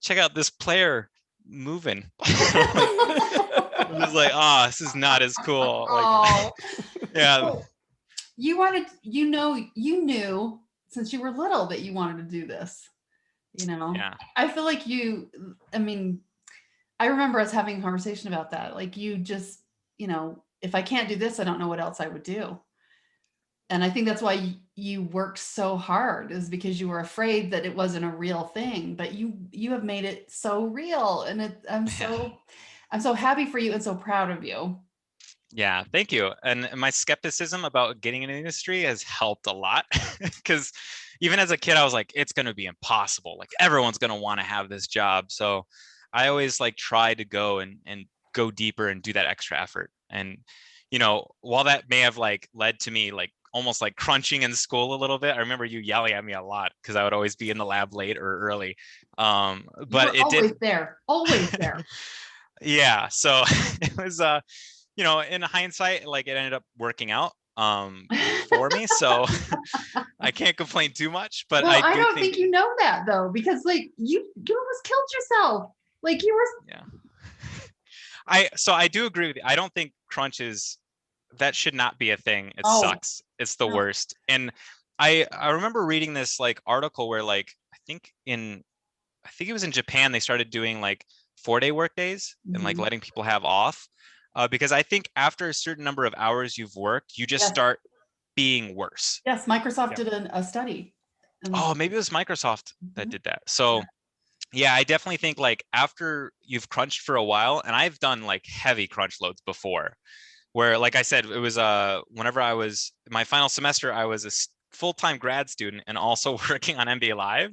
D: check out this player moving. I'm just like, oh, this is not as cool. Like, yeah.
B: So you knew since you were little that you wanted to do this,
D: Yeah.
B: I feel like I remember us having a conversation about that. Like you just, if I can't do this, I don't know what else I would do. And I think that's why you worked so hard, is because you were afraid that it wasn't a real thing, but you have made it so real. And I'm so happy for you and so proud of you.
D: Yeah, thank you. And my skepticism about getting in the industry has helped a lot because even as a kid, I was like, it's going to be impossible. Like everyone's going to want to have this job. So I always like try to go and go deeper and do that extra effort. And, while that may have like led to me like almost like crunching in school a little bit, I remember you yelling at me a lot because I would always be in the lab late or early. But it
B: always always there.
D: Yeah. So it was, in hindsight, like it ended up working out for me. So I can't complain too much, but
B: well, I don't think you know that though, because like you almost killed yourself. Like you were.
D: Yeah. So I do agree with you. I don't think crunch that should not be a thing. It sucks. It's the worst. And I remember reading this like article where like, I think it was in Japan, they started doing like 4-day work days and like letting people have off. Because I think after a certain number of hours you've worked, you just start being worse.
B: Yes, Microsoft did a study.
D: Oh, maybe it was Microsoft that did that. So Yeah, I definitely think like after you've crunched for a while, and I've done like heavy crunch loads before, where like I said, it was whenever I was my final semester, I was a full-time grad student and also working on NBA Live,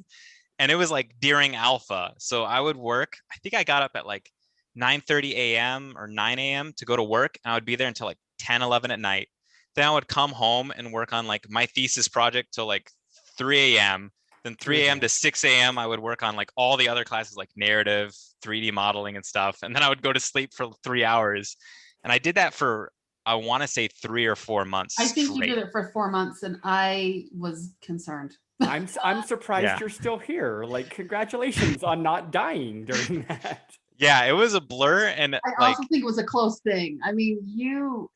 D: and it was like during alpha. So I would work, I think I got up at like 9:30 a.m. or 9 a.m. to go to work, and I would be there until like 10, 11 at night. Then I would come home and work on like my thesis project till like 3 a.m. Then 3 a.m. to 6 a.m. I would work on like all the other classes like narrative, 3D modeling and stuff. And then I would go to sleep for 3 hours. And I did that for, I want to say 3 or 4 months
B: I think you
D: straight.
B: did it for 4 months, and I was concerned.
C: I'm surprised
D: Yeah.
C: you're still here. Like, congratulations on not dying during that.
D: Yeah, it was a blur. And
B: I
D: like,
B: also think it was a close thing. I mean, you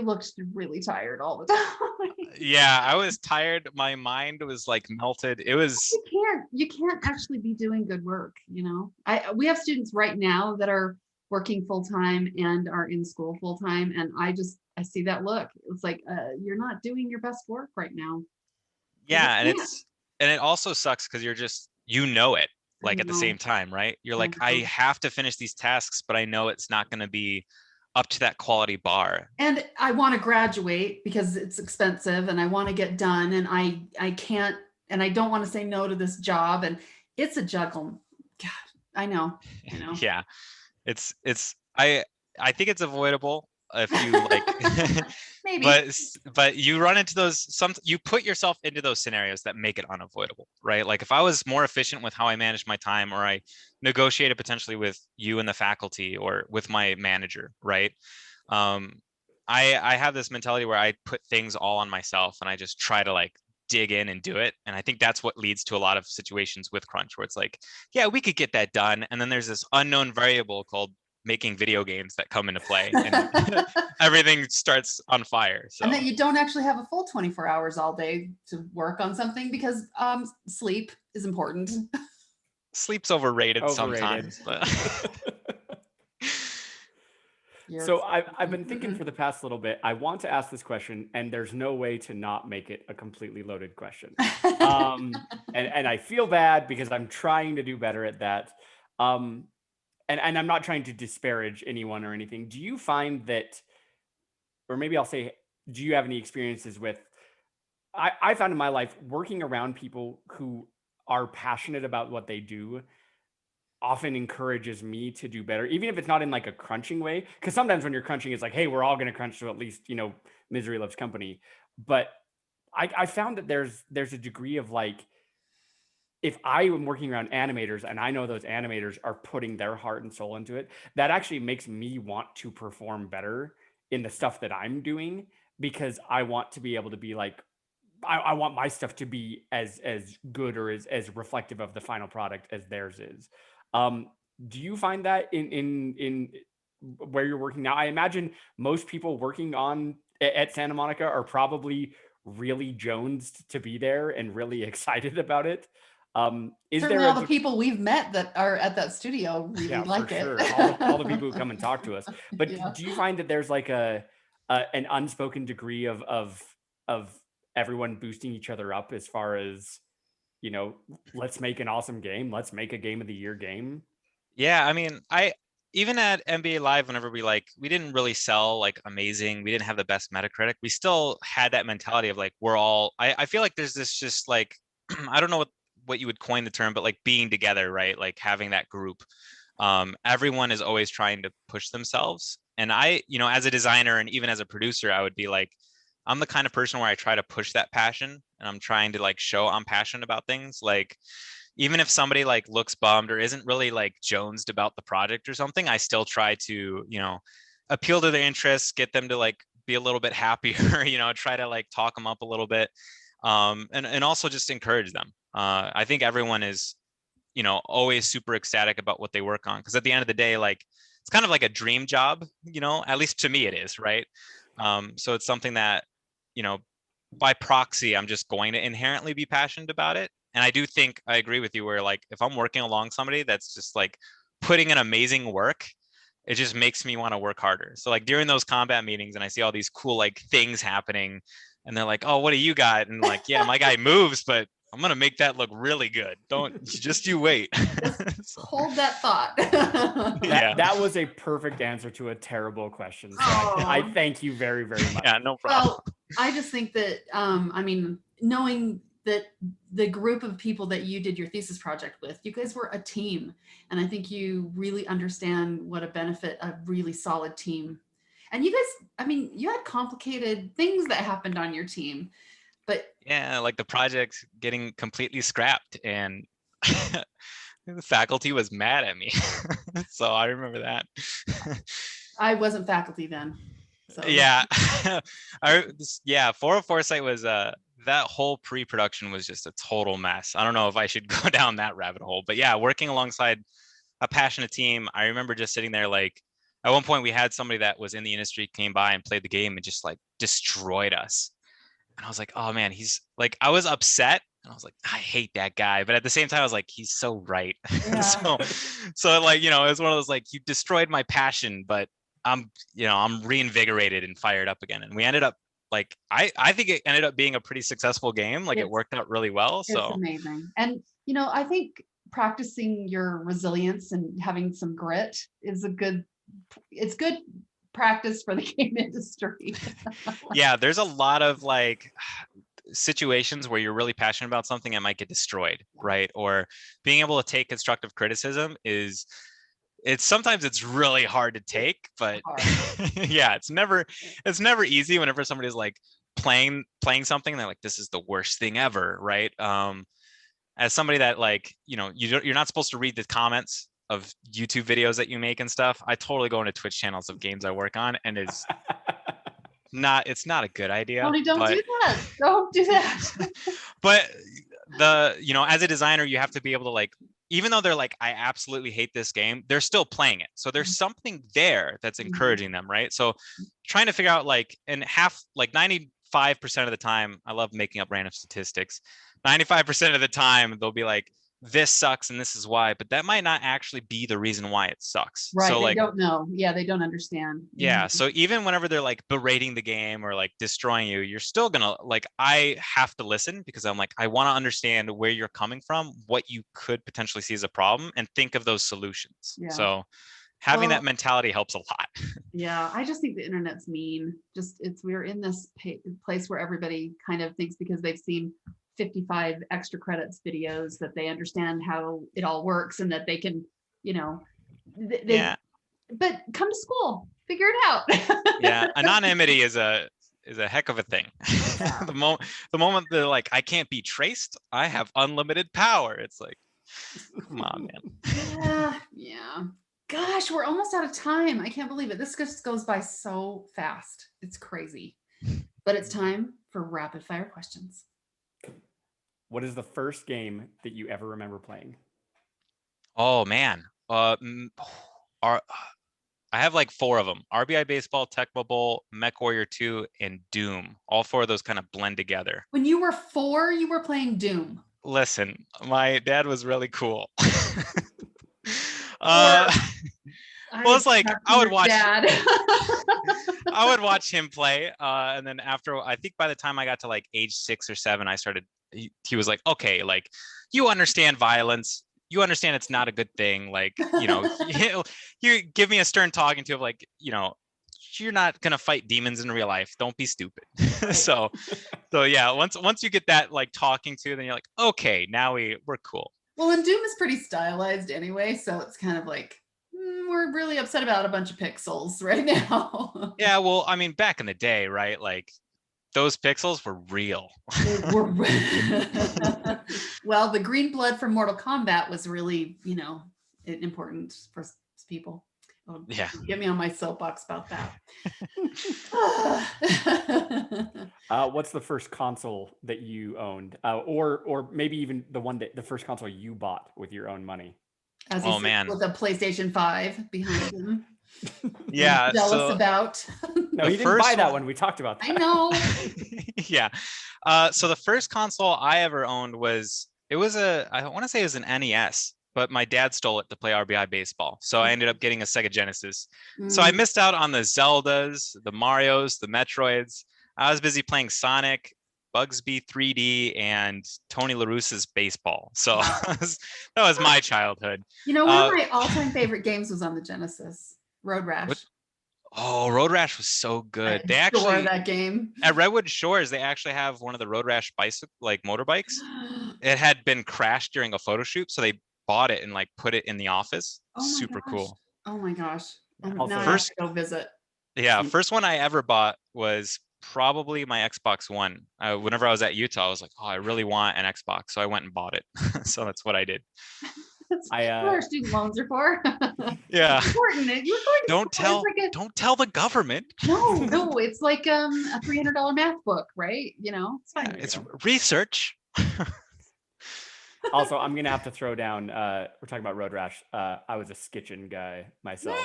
B: looked really tired all the time.
D: yeah, I was tired. My mind was like melted. It was,
B: You can't actually be doing good work, you know. We have students right now that are working full time and are in school full time, and I see that look. It's like you're not doing your best work right now.
D: yeah. And
B: can't.
D: it also sucks because you're just, you know it,
B: I
D: like at the
B: know.
D: same time, right? You're
B: I
D: like, I
B: know.
D: have to finish these tasks, but I know it's not going to be up to that quality bar.
B: And I want to graduate because it's expensive, and I want to get done, and I can't, and I don't want to say no to this job, and it's a juggle. God, I know.
D: Yeah, it's I think it's avoidable if you like
B: Maybe.
D: but you run into those, you put yourself into those scenarios that make it unavoidable, right? Like if I was more efficient with how I manage my time, or I negotiated potentially with you and the faculty or with my manager, right? um I have this mentality where I put things all on myself and I just try to like dig in and do it. And I think that's what leads to a lot of situations with crunch where it's like, yeah, we could get that done, and then there's this unknown variable called making video games that come into play, and everything starts on fire. So
B: And that you don't actually have a full 24 hours all day to work on something, because sleep is important.
D: sleep's overrated
C: Overrated.
D: sometimes. But
C: So I've been thinking for the past little bit. I want to ask this question, and there's no way to not make it a completely loaded question. And I feel bad because I'm trying to do better at that. And I'm not trying to disparage anyone or anything. Do you find that, or maybe I'll say, do you have any experiences with? I found in my life working around people who are passionate about what they do often encourages me to do better, even if it's not in like a crunching way. Because sometimes when you're crunching, it's like, hey, we're all going to crunch, so at least, misery loves company. But I found that there's a degree of like, if I am working around animators and I know those animators are putting their heart and soul into it, that actually makes me want to perform better in the stuff that I'm doing, because I want to be able to be like, I want my stuff to be as good or as reflective of the final product as theirs is. Um, do you find that in where you're working now? I imagine most people working on at Santa Monica are probably really jonesed to be there and really excited about it. Is
B: Certainly
C: there
B: all the people we've met that are at that studio really like
C: for
B: it.
C: sure. All the people who come and talk to us. But
B: Yeah.
C: do you find that there's like an unspoken degree of everyone boosting each other up as far as, let's make an awesome game, let's make a game of the year game?
D: yeah, I mean, I even at NBA Live, whenever we didn't really sell like amazing, we didn't have the best Metacritic, we still had that mentality of like, we're all, I feel like there's this just like I don't know what you would coin the term, but like being together, right? Like having that group. Everyone is always trying to push themselves. And I, as a designer and even as a producer, I would be like, I'm the kind of person where I try to push that passion, and I'm trying to like show I'm passionate about things. Like even if somebody like looks bummed or isn't really like jonesed about the project or something, I still try to, appeal to their interests, get them to like be a little bit happier, try to like talk them up a little bit. And also just encourage them. I think everyone is, always super ecstatic about what they work on, because at the end of the day, like it's kind of like a dream job, at least to me it is, right? So it's something that, by proxy, I'm just going to inherently be passionate about it. And I do think I agree with you where like if I'm working along somebody that's just like putting in amazing work, it just makes me want to work harder. So like during those combat meetings and I see all these cool like things happening and they're like, oh, what do you got? And like, yeah, my guy moves, but I'm gonna make that look really good. Don't just you wait.
B: Hold that thought.
D: Yeah.
C: That was a perfect answer to a terrible question. So I thank you very, very much.
D: Yeah, no problem.
B: Well, I just think that, I mean, knowing that the group of people that you did your thesis project with, you guys were a team. And I think you really understand what a benefit a really solid team. And you guys, I mean, you had complicated things that happened on your team, but
D: Yeah, like the project getting completely scrapped, and the faculty was mad at me. So I remember that.
B: I wasn't faculty then. So
D: Yeah. 404 site was that whole pre-production was just a total mess. I don't know if I should go down that rabbit hole, but yeah, working alongside a passionate team. I remember just sitting there, like at one point we had somebody that was in the industry came by and played the game and just like destroyed us. And I was like, oh man, he's like, I was upset. And I was like, I hate that guy. But at the same time, I was like, he's so right.
B: Yeah.
D: so like, you know, it was one of those like, you destroyed my passion, but I'm reinvigorated and fired up again. And we ended up like, I think it ended up being a pretty successful game. Like it worked out really well. So
B: it's amazing. And, you know, I think practicing your resilience and having some grit is it's good practice for the game industry.
D: Yeah, there's a lot of like situations where you're really passionate about something and might get destroyed, right? Or being able to take constructive criticism sometimes it's really hard to take, but yeah, it's never easy whenever somebody's like playing something and they're like, this is the worst thing ever, right? As somebody that like, you know, you're not supposed to read the comments of YouTube videos that you make and stuff. I totally go into Twitch channels of games I work on, and it's not a good idea.
B: Tony, don't do that. Don't do that.
D: But you know, as a designer, you have to be able to like, even though they're like, I absolutely hate this game, they're still playing it. So there's something there that's encouraging them, right? So trying to figure out like, and 95% of the time, I love making up random statistics. 95% of the time, they'll be like, this sucks and this is why, but that might not actually be the reason why it sucks.
B: Right.
D: So
B: they
D: like,
B: don't know. Yeah, they don't understand.
D: Yeah. So even whenever they're like berating the game or like destroying you, you're still gonna like, I have to listen because I'm like, I want to understand where you're coming from, what you could potentially see as a problem, and think of those solutions.
B: Yeah.
D: So having that mentality helps a lot.
B: Yeah. I just think the internet's mean. We're in this place where everybody kind of thinks because they've seen 55 extra credits videos that they understand how it all works and that they can, you know, but come to school, figure it out.
D: Yeah, anonymity is a heck of a thing.
B: Yeah.
D: the moment they're like, I can't be traced, I have unlimited power. It's like, come on, man.
B: Yeah. Gosh, we're almost out of time. I can't believe it. This just goes by so fast. It's crazy. But it's time for rapid fire questions.
C: What is the first game that you ever remember playing?
D: Oh man. I have like 4 of them: RBI Baseball, Tecmo Bowl, Mech Warrior 2, and Doom. All 4 of those kind of blend together.
B: When you were 4, you were playing Doom.
D: Listen, my dad was really cool.
B: Well,
D: it's like I would watch
B: dad.
D: I would watch him play, and then after, I think by the time I got to like age 6 or 7, I started. He was like, okay, like you understand violence, you understand it's not a good thing. Like, you know, you give me a stern talking to of like, you know, you're not gonna fight demons in real life. Don't be stupid. so yeah, once you get that like talking to, then you're like, okay, now we're cool.
B: Well, and Doom is pretty stylized anyway, so it's kind of like we're really upset about a bunch of pixels right now.
D: Yeah, well, I mean, back in the day, right? Like those pixels were real.
B: Well, the green blood from Mortal Kombat was really, you know, important for people. Oh,
D: yeah.
B: Get me on my soapbox about that.
C: What's the first console that you owned, or maybe even the first console you bought with your own money?
B: As he said, with a PlayStation 5 behind him.
D: Yeah,
B: jealous about.
C: No, he didn't buy that one. We talked about that.
B: I know.
D: Yeah. So the first console I ever owned I want to say it was an NES, but my dad stole it to play RBI Baseball. So I ended up getting a Sega Genesis. So I missed out on the Zeldas, the Marios, the Metroids. I was busy playing Sonic. Bugsby 3D and Tony LaRussa's baseball. So that was my childhood.
B: You know, one of my all-time favorite games was on the Genesis, Road Rash.
D: What? Oh, Road Rash was so good.
B: I
D: They
B: adore
D: actually
B: that game.
D: at Redwood Shores, they actually have one of the Road Rash motorbikes. It had been crashed during a photo shoot, so they bought it and like put it in the office.
B: Oh my
D: Super
B: gosh.
D: cool.
B: Oh my gosh.
C: Also,
B: Now I have to go visit.
D: Yeah, first one I ever bought was probably my Xbox One. Whenever I was at Utah, I was like, oh, I really want an Xbox, so I went and bought it. So that's what I did.
B: That's what our student loans are for.
D: Yeah.
B: It's important. You're going to
D: Don't tell the government.
B: No, it's like a $300 math book, right? You know, it's fine.
D: It's research.
C: Also, I'm gonna have to throw down. We're talking about Road Rash. I was a skitching guy myself,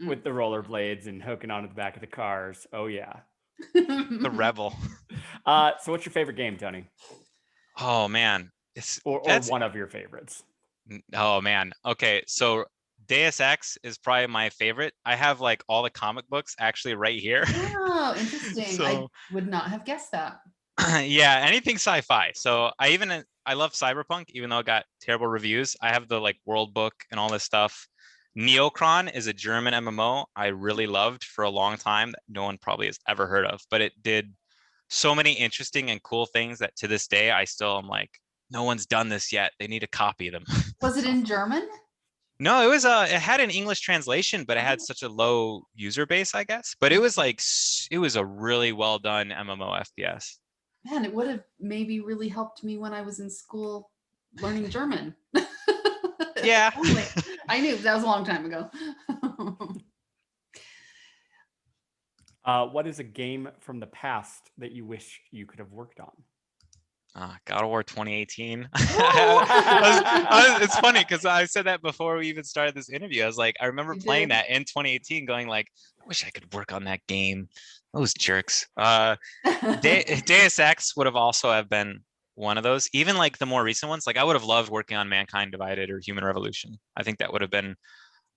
C: with the rollerblades and hooking onto the back of the cars. Oh yeah,
D: the rebel.
C: So, what's your favorite game, Tony?
D: Oh man,
C: or one of your favorites.
D: Oh man. Okay, so Deus Ex is probably my favorite. I have like all the comic books actually right here.
B: Oh, interesting.
D: So,
B: I would not have guessed that.
D: Yeah, anything sci-fi. So I love Cyberpunk, even though it got terrible reviews. I have the like world book and all this stuff. Neocron is a German MMO I really loved for a long time that no one probably has ever heard of, but it did so many interesting and cool things that to this day I still am like, no one's done this yet. They need to copy them.
B: Was it in German?
D: No, it was it had an English translation, but it had such a low user base, I guess. But it was like it was a really well done MMO FPS.
B: Man, it would have maybe really helped me when I was in school learning German.
D: Yeah.
B: I knew that was a long time ago.
C: What is a game from the past that you wish you could have worked on?
D: God of War 2018. It's funny because I said that before we even started this interview. I was like, I remember playing that in 2018, going like, I wish I could work on that game. Those jerks. Deus Ex would have also have been one of those. Even like the more recent ones, like I would have loved working on Mankind Divided or Human Revolution. I think that would have been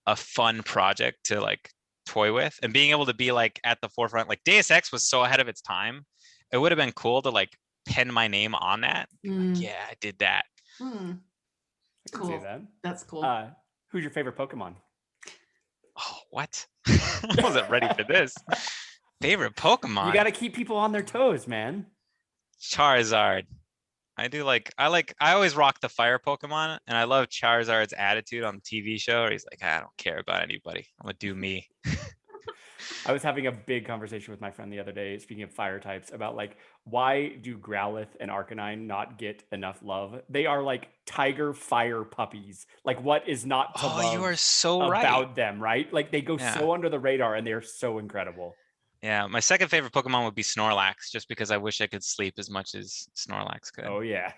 D: a fun project to like toy with, and being able to be like at the forefront. Like Deus Ex was so ahead of its time. It would have been cool to like pen my name on that. Like, yeah, I did that.
B: Cool. That's cool.
C: Who's your favorite Pokemon?
D: Oh, what? I wasn't ready for this. Favorite Pokemon?
C: You got to keep people on their toes, man.
D: Charizard. I always rock the fire Pokemon, and I love Charizard's attitude on the TV show where he's like, I don't care about anybody. I'm gonna do me.
C: I was having a big conversation with my friend the other day, speaking of fire types, about like, why do Growlithe and Arcanine not get enough love? They are like tiger fire puppies. Like, what is not to love
D: you are so
C: about them, right? Like, they go so under the radar, and they are so incredible.
D: Yeah, my second favorite Pokemon would be Snorlax, just because I wish I could sleep as much as Snorlax could.
C: Oh, yeah.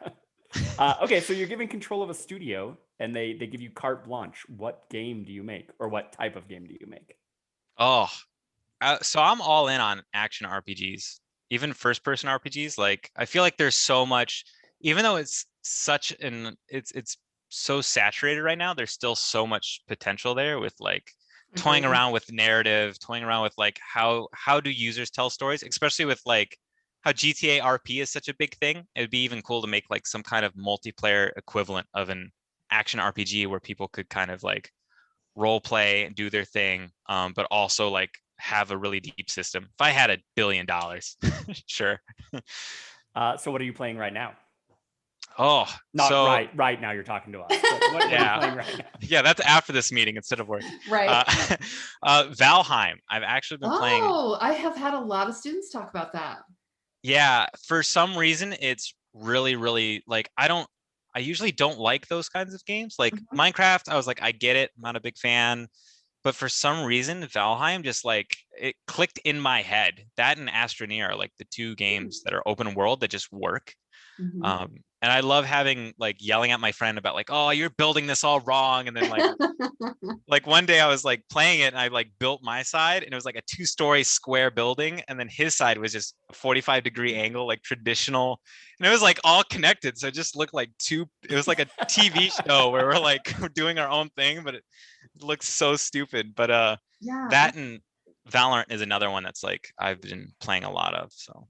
C: Okay, so you're given control of a studio, and they give you carte blanche. What game do you make, or what type of game do you make?
D: Oh, so I'm all in on action RPGs, even first-person RPGs. Like, I feel like there's so much, even though it's such it's so saturated right now, there's still so much potential there with like toying around with narrative, toying around with like how do users tell stories, especially with like how GTA RP is such a big thing. It'd be even cool to make like some kind of multiplayer equivalent of an action RPG where people could kind of like role play and do their thing, but also like have a really deep system. If I had $1 billion, sure.
C: So what are you playing right now?
D: Oh,
C: not right now. You're talking to us. What are you playing right now?
D: Yeah, that's after this meeting instead of work.
B: Right.
D: Valheim. I've actually been playing.
B: Oh, I have had a lot of students talk about that.
D: Yeah, for some reason, it's really, really like I usually don't like those kinds of games. Like Minecraft, I was like, I get it. I'm not a big fan. But for some reason, Valheim just like it clicked in my head. That and Astroneer are like the two games that are open world that just work. And I love having like yelling at my friend about like, oh, you're building this all wrong. And then like, like one day I was like playing it and I like built my side and it was like a 2-story square building. And then his side was just a 45-degree angle, like traditional. And it was like all connected. So it just looked like it was like a TV show where we're doing our own thing, but it looks so stupid. But that and Valorant is another one that's like I've been playing a lot of. So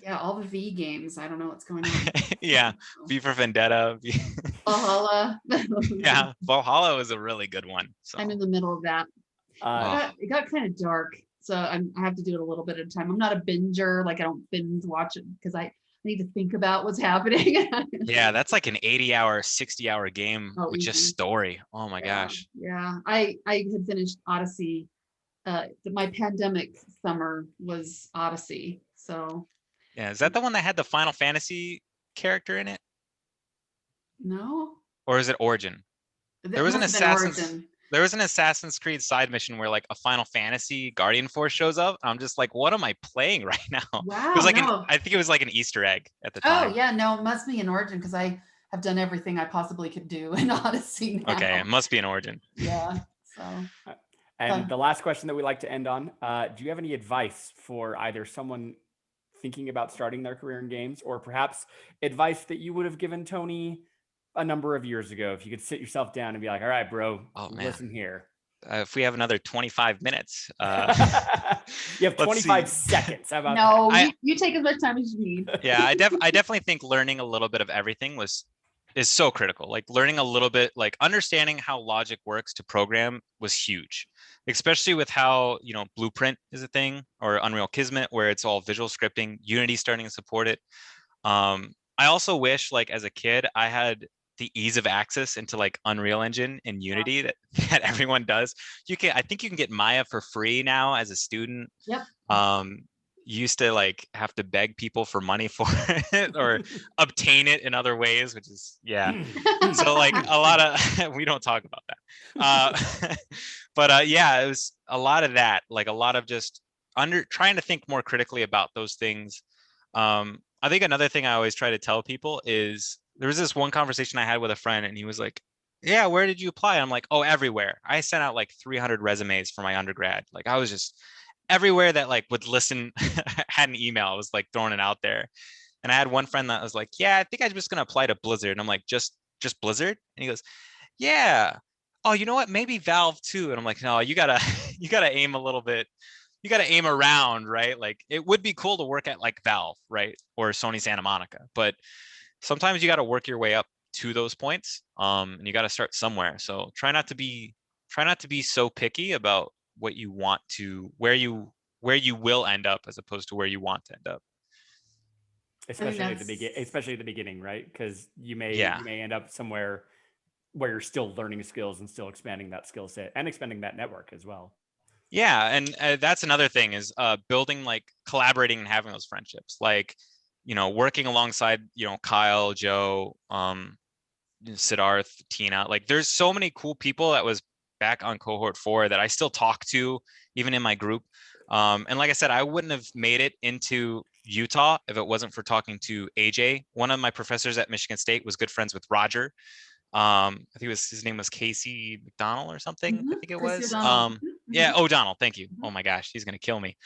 B: Yeah, all the V games. I don't know what's going on.
D: Yeah, V for Vendetta.
B: Valhalla.
D: Yeah, Valhalla was a really good one. So
B: I'm in the middle of that.
C: Uh,
B: It got kind of dark, so I have to do it a little bit at a time. I'm not a binger, like I don't binge watch it because I need to think about what's happening.
D: yeah, that's like an 80-hour, 60-hour game
B: Oh,
D: with just
B: easy.
D: story. Oh my
B: Yeah,
D: gosh.
B: yeah. I had finished Odyssey. My pandemic summer was Odyssey. So
D: Yeah, is that the one that had the Final Fantasy character in it?
B: no,
D: Or is it Origin? There
B: that
D: was an
B: must have been
D: Assassin's
B: Origin.
D: there was an Assassin's Creed side mission where like a Final Fantasy Guardian Force shows up. I'm just like, what am I playing right now? It was
B: Wow,
D: like
B: no.
D: I think it was like an Easter egg at the
B: Oh
D: time.
B: yeah, no, it must be an Origin because I have done everything I possibly could do in Odyssey
D: Okay, it
B: now.
D: must be an Origin.
B: Yeah. So
C: and
B: fun.
C: the last question that we like to end on, do you have any advice for either someone thinking about starting their career in games, or perhaps advice that you would have given Tony a number of years ago? If you could sit yourself down and be like, all right, bro,
D: Oh man.
C: listen here.
D: If we have another 25 minutes,
C: You have
D: let's
C: 25
D: see.
C: seconds. How about
B: No,
D: I-
B: you take as much time as you need.
D: Yeah, I definitely think learning a little bit of everything is so critical. Like learning a little bit, like understanding how logic works to program was huge, especially with how, Blueprint is a thing, or Unreal Kismet, where it's all visual scripting. Unity starting to support it. I also wish, like as a kid, I had the ease of access into like Unreal Engine and Unity that, that everyone does. I think you can get Maya for free now as a student.
B: Yep.
D: You used to like have to beg people for money for it or obtain it in other ways, which is so like a lot of we don't talk about that. But yeah, it was a lot of that, like a lot of just trying to think more critically about those things. I think another thing I always try to tell people is there was this one conversation I had with a friend and he was like, yeah, where did you apply? I'm like, oh, everywhere. I sent out like 300 resumes for my undergrad. Like I was just everywhere that like would listen had an email. I was like throwing it out there. And I had one friend that was like, yeah, I think I'm just gonna apply to Blizzard. And I'm like, just Blizzard? And he goes, yeah. Oh, you know what? Maybe Valve too. And I'm like, no, you gotta you gotta aim a little bit. You gotta aim around, right? Like it would be cool to work at like Valve, right? Or Sony Santa Monica. But sometimes you gotta work your way up to those points. And you gotta start somewhere. So try not to be so picky about what you want to where you will end up as opposed to where you want to end up.
C: especially at the beginning, right? Because you may end up somewhere where you're still learning skills and still expanding that skill set and expanding that network as well.
D: Yeah, and that's another thing is building, like collaborating and having those friendships, like working alongside Kyle, Joe, Siddharth, Tina. Like there's so many cool people that was back on cohort 4 that I still talk to even in my group. And like I said, I wouldn't have made it into Utah if it wasn't for talking to AJ. One of my professors at Michigan State was good friends with Roger. I think his name was Casey McDonald or something. I think it was. Yeah, O'Donnell. Thank you. Oh my gosh, he's gonna kill me.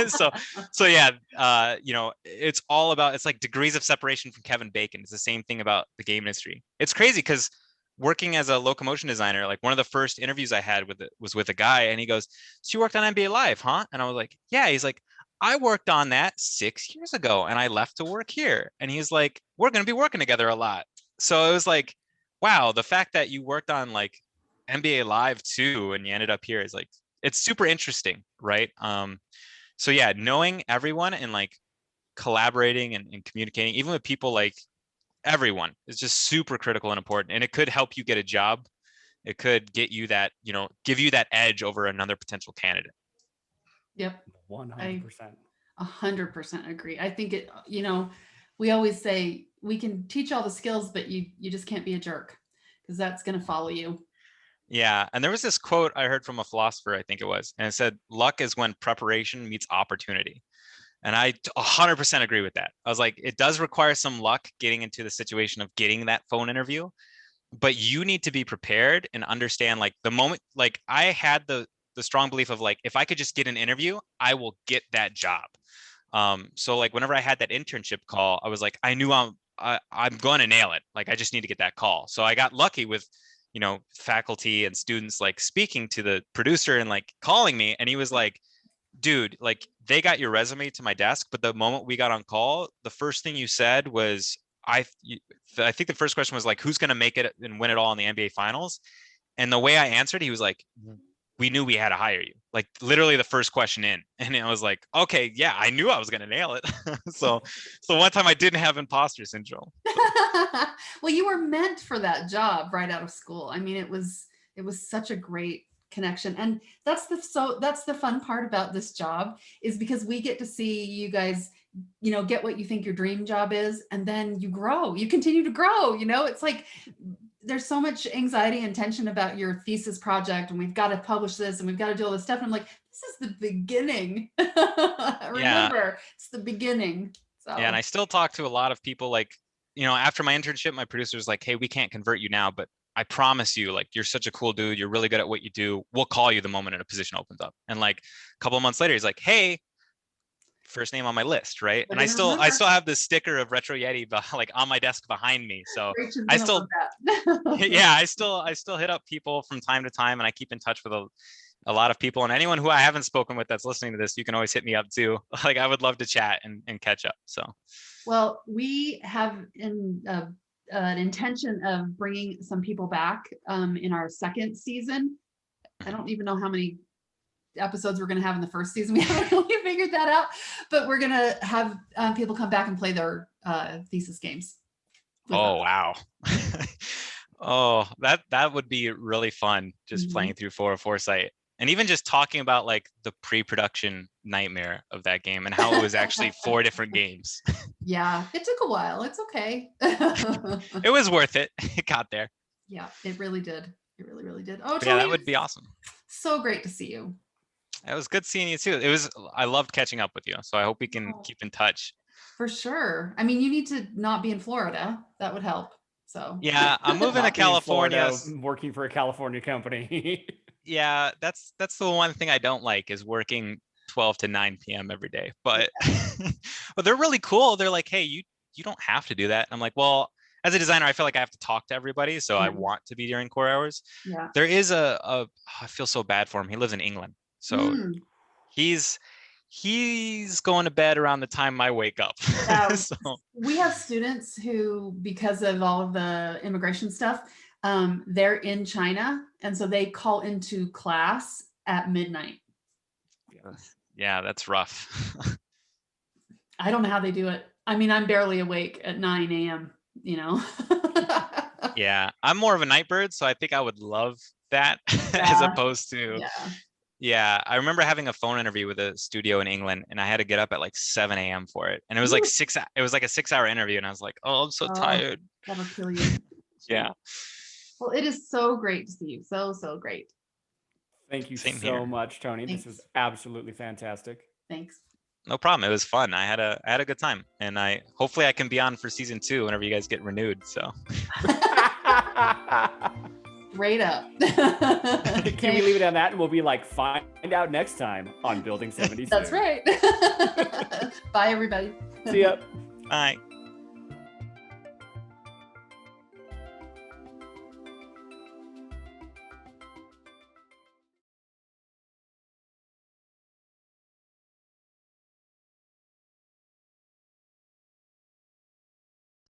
D: So yeah, it's all about, it's like degrees of separation from Kevin Bacon. It's the same thing about the game industry. It's crazy because working as a locomotion designer, like one of the first interviews I had was with a guy, and he goes, "So you worked on NBA Live, huh?" And I was like, "Yeah." He's like, "I worked on that 6 years ago, and I left to work here." And he's like, "We're gonna be working together a lot." So it was like, wow, the fact that you worked on like NBA Live too, and you ended up here is like, it's super interesting, right? So yeah, knowing everyone and like collaborating and communicating, even with people like everyone, is just super critical and important. And it could help you get a job. It could get you that, give you that edge over another potential candidate.
B: Yep.
C: 100%.
B: 100% agree. I think we always say we can teach all the skills, but you just can't be a jerk because that's going to follow you.
D: Yeah. And there was this quote I heard from a philosopher, I think it was, and it said, luck is when preparation meets opportunity. And I 100% agree with that. I was like, it does require some luck getting into the situation of getting that phone interview, but you need to be prepared and understand, like the moment, like I had the strong belief of like, if I could just get an interview, I will get that job. So like whenever I had that internship call, I was like, I knew I'm going to nail it. Like, I just need to get that call. So I got lucky with, faculty and students like speaking to the producer and like calling me. And he was like, dude, like they got your resume to my desk, but the moment we got on call, the first thing you said was, I think the first question was like, who's going to make it and win it all in the NBA finals? And the way I answered, he was like, we knew we had to hire you. Like literally the first question in. And I was like, okay, yeah, I knew I was going to nail it. so one time I didn't have imposter syndrome.
B: Well, you were meant for that job right out of school. I mean, it was such a great connection. And that's the fun part about this job, is because we get to see you guys, get what you think your dream job is. And then you continue to grow, it's like, there's so much anxiety and tension about your thesis project, and we've got to publish this and we've got to do all this stuff. And I'm like, this is the beginning. Remember, it's the beginning. So.
D: Yeah. And I still talk to a lot of people, like, after my internship, my producer's like, hey, we can't convert you now, but I promise you, like, you're such a cool dude. You're really good at what you do. We'll call you the moment a position opens up. And like a couple of months later, he's like, hey, first name on my list, right? And I still have this sticker of Retro Yeti like on my desk behind me. So I still yeah, I still hit up people from time to time, and I keep in touch with a lot of people. And anyone who I haven't spoken with that's listening to this, you can always hit me up too. Like I would love to chat and catch up. So
B: well, we have an intention of bringing some people back in our second season. I don't even know how many episodes we're going to have in the first season. We haven't really figured that out, but we're going to have people come back and play their thesis games.
D: Oh, wow. Oh, that would be really fun, just playing through Foresight, and even just talking about like the pre-production nightmare of that game and how it was actually 4 different games.
B: Yeah, it took a while. It's okay.
D: It was worth it. It got there.
B: Yeah, it really did. It really, really did. Oh,
D: Tony, yeah, that would be awesome.
B: So great to see you.
D: It was good seeing you too. I loved catching up with you. So I hope we can keep in touch.
B: For sure. I mean, you need to not be in Florida. That would help. So
D: yeah, I'm moving to California.
C: Working for a California company.
D: Yeah, that's the one thing I don't like, is working 12 to 9 p.m. every day. But but they're really cool. They're like, hey, you don't have to do that. And I'm like, well, as a designer, I feel like I have to talk to everybody. So I want to be during core hours.
B: Yeah.
D: There is I feel so bad for him. He lives in England. So he's going to bed around the time I wake up. So.
B: We have students who, because of all of the immigration stuff, they're in China. And so they call into class at midnight.
D: Yeah, that's rough.
B: I don't know how they do it. I mean, I'm barely awake at 9 a.m.,
D: Yeah, I'm more of a night bird, so I think I would love that as opposed to yeah, I remember having a phone interview with a studio in England, and I had to get up at like 7 a.m. for it. And it was like it was like a 6-hour interview, and I was like, oh, I'm so tired.
B: That'll kill you.
D: Yeah.
B: Well, it is so great to see you. So great.
C: Thank you
D: Same
C: so
D: here.
C: much, Tony.
B: Thanks.
C: This is absolutely fantastic.
B: Thanks.
D: No problem. It was fun. I had a good time, and hopefully I can be on for season 2 whenever you guys get renewed. So.
B: Straight up.
C: Can we leave it on that, and we'll be like, find out next time on Building 76.
B: That's right. Bye, everybody.
C: See ya.
D: Bye.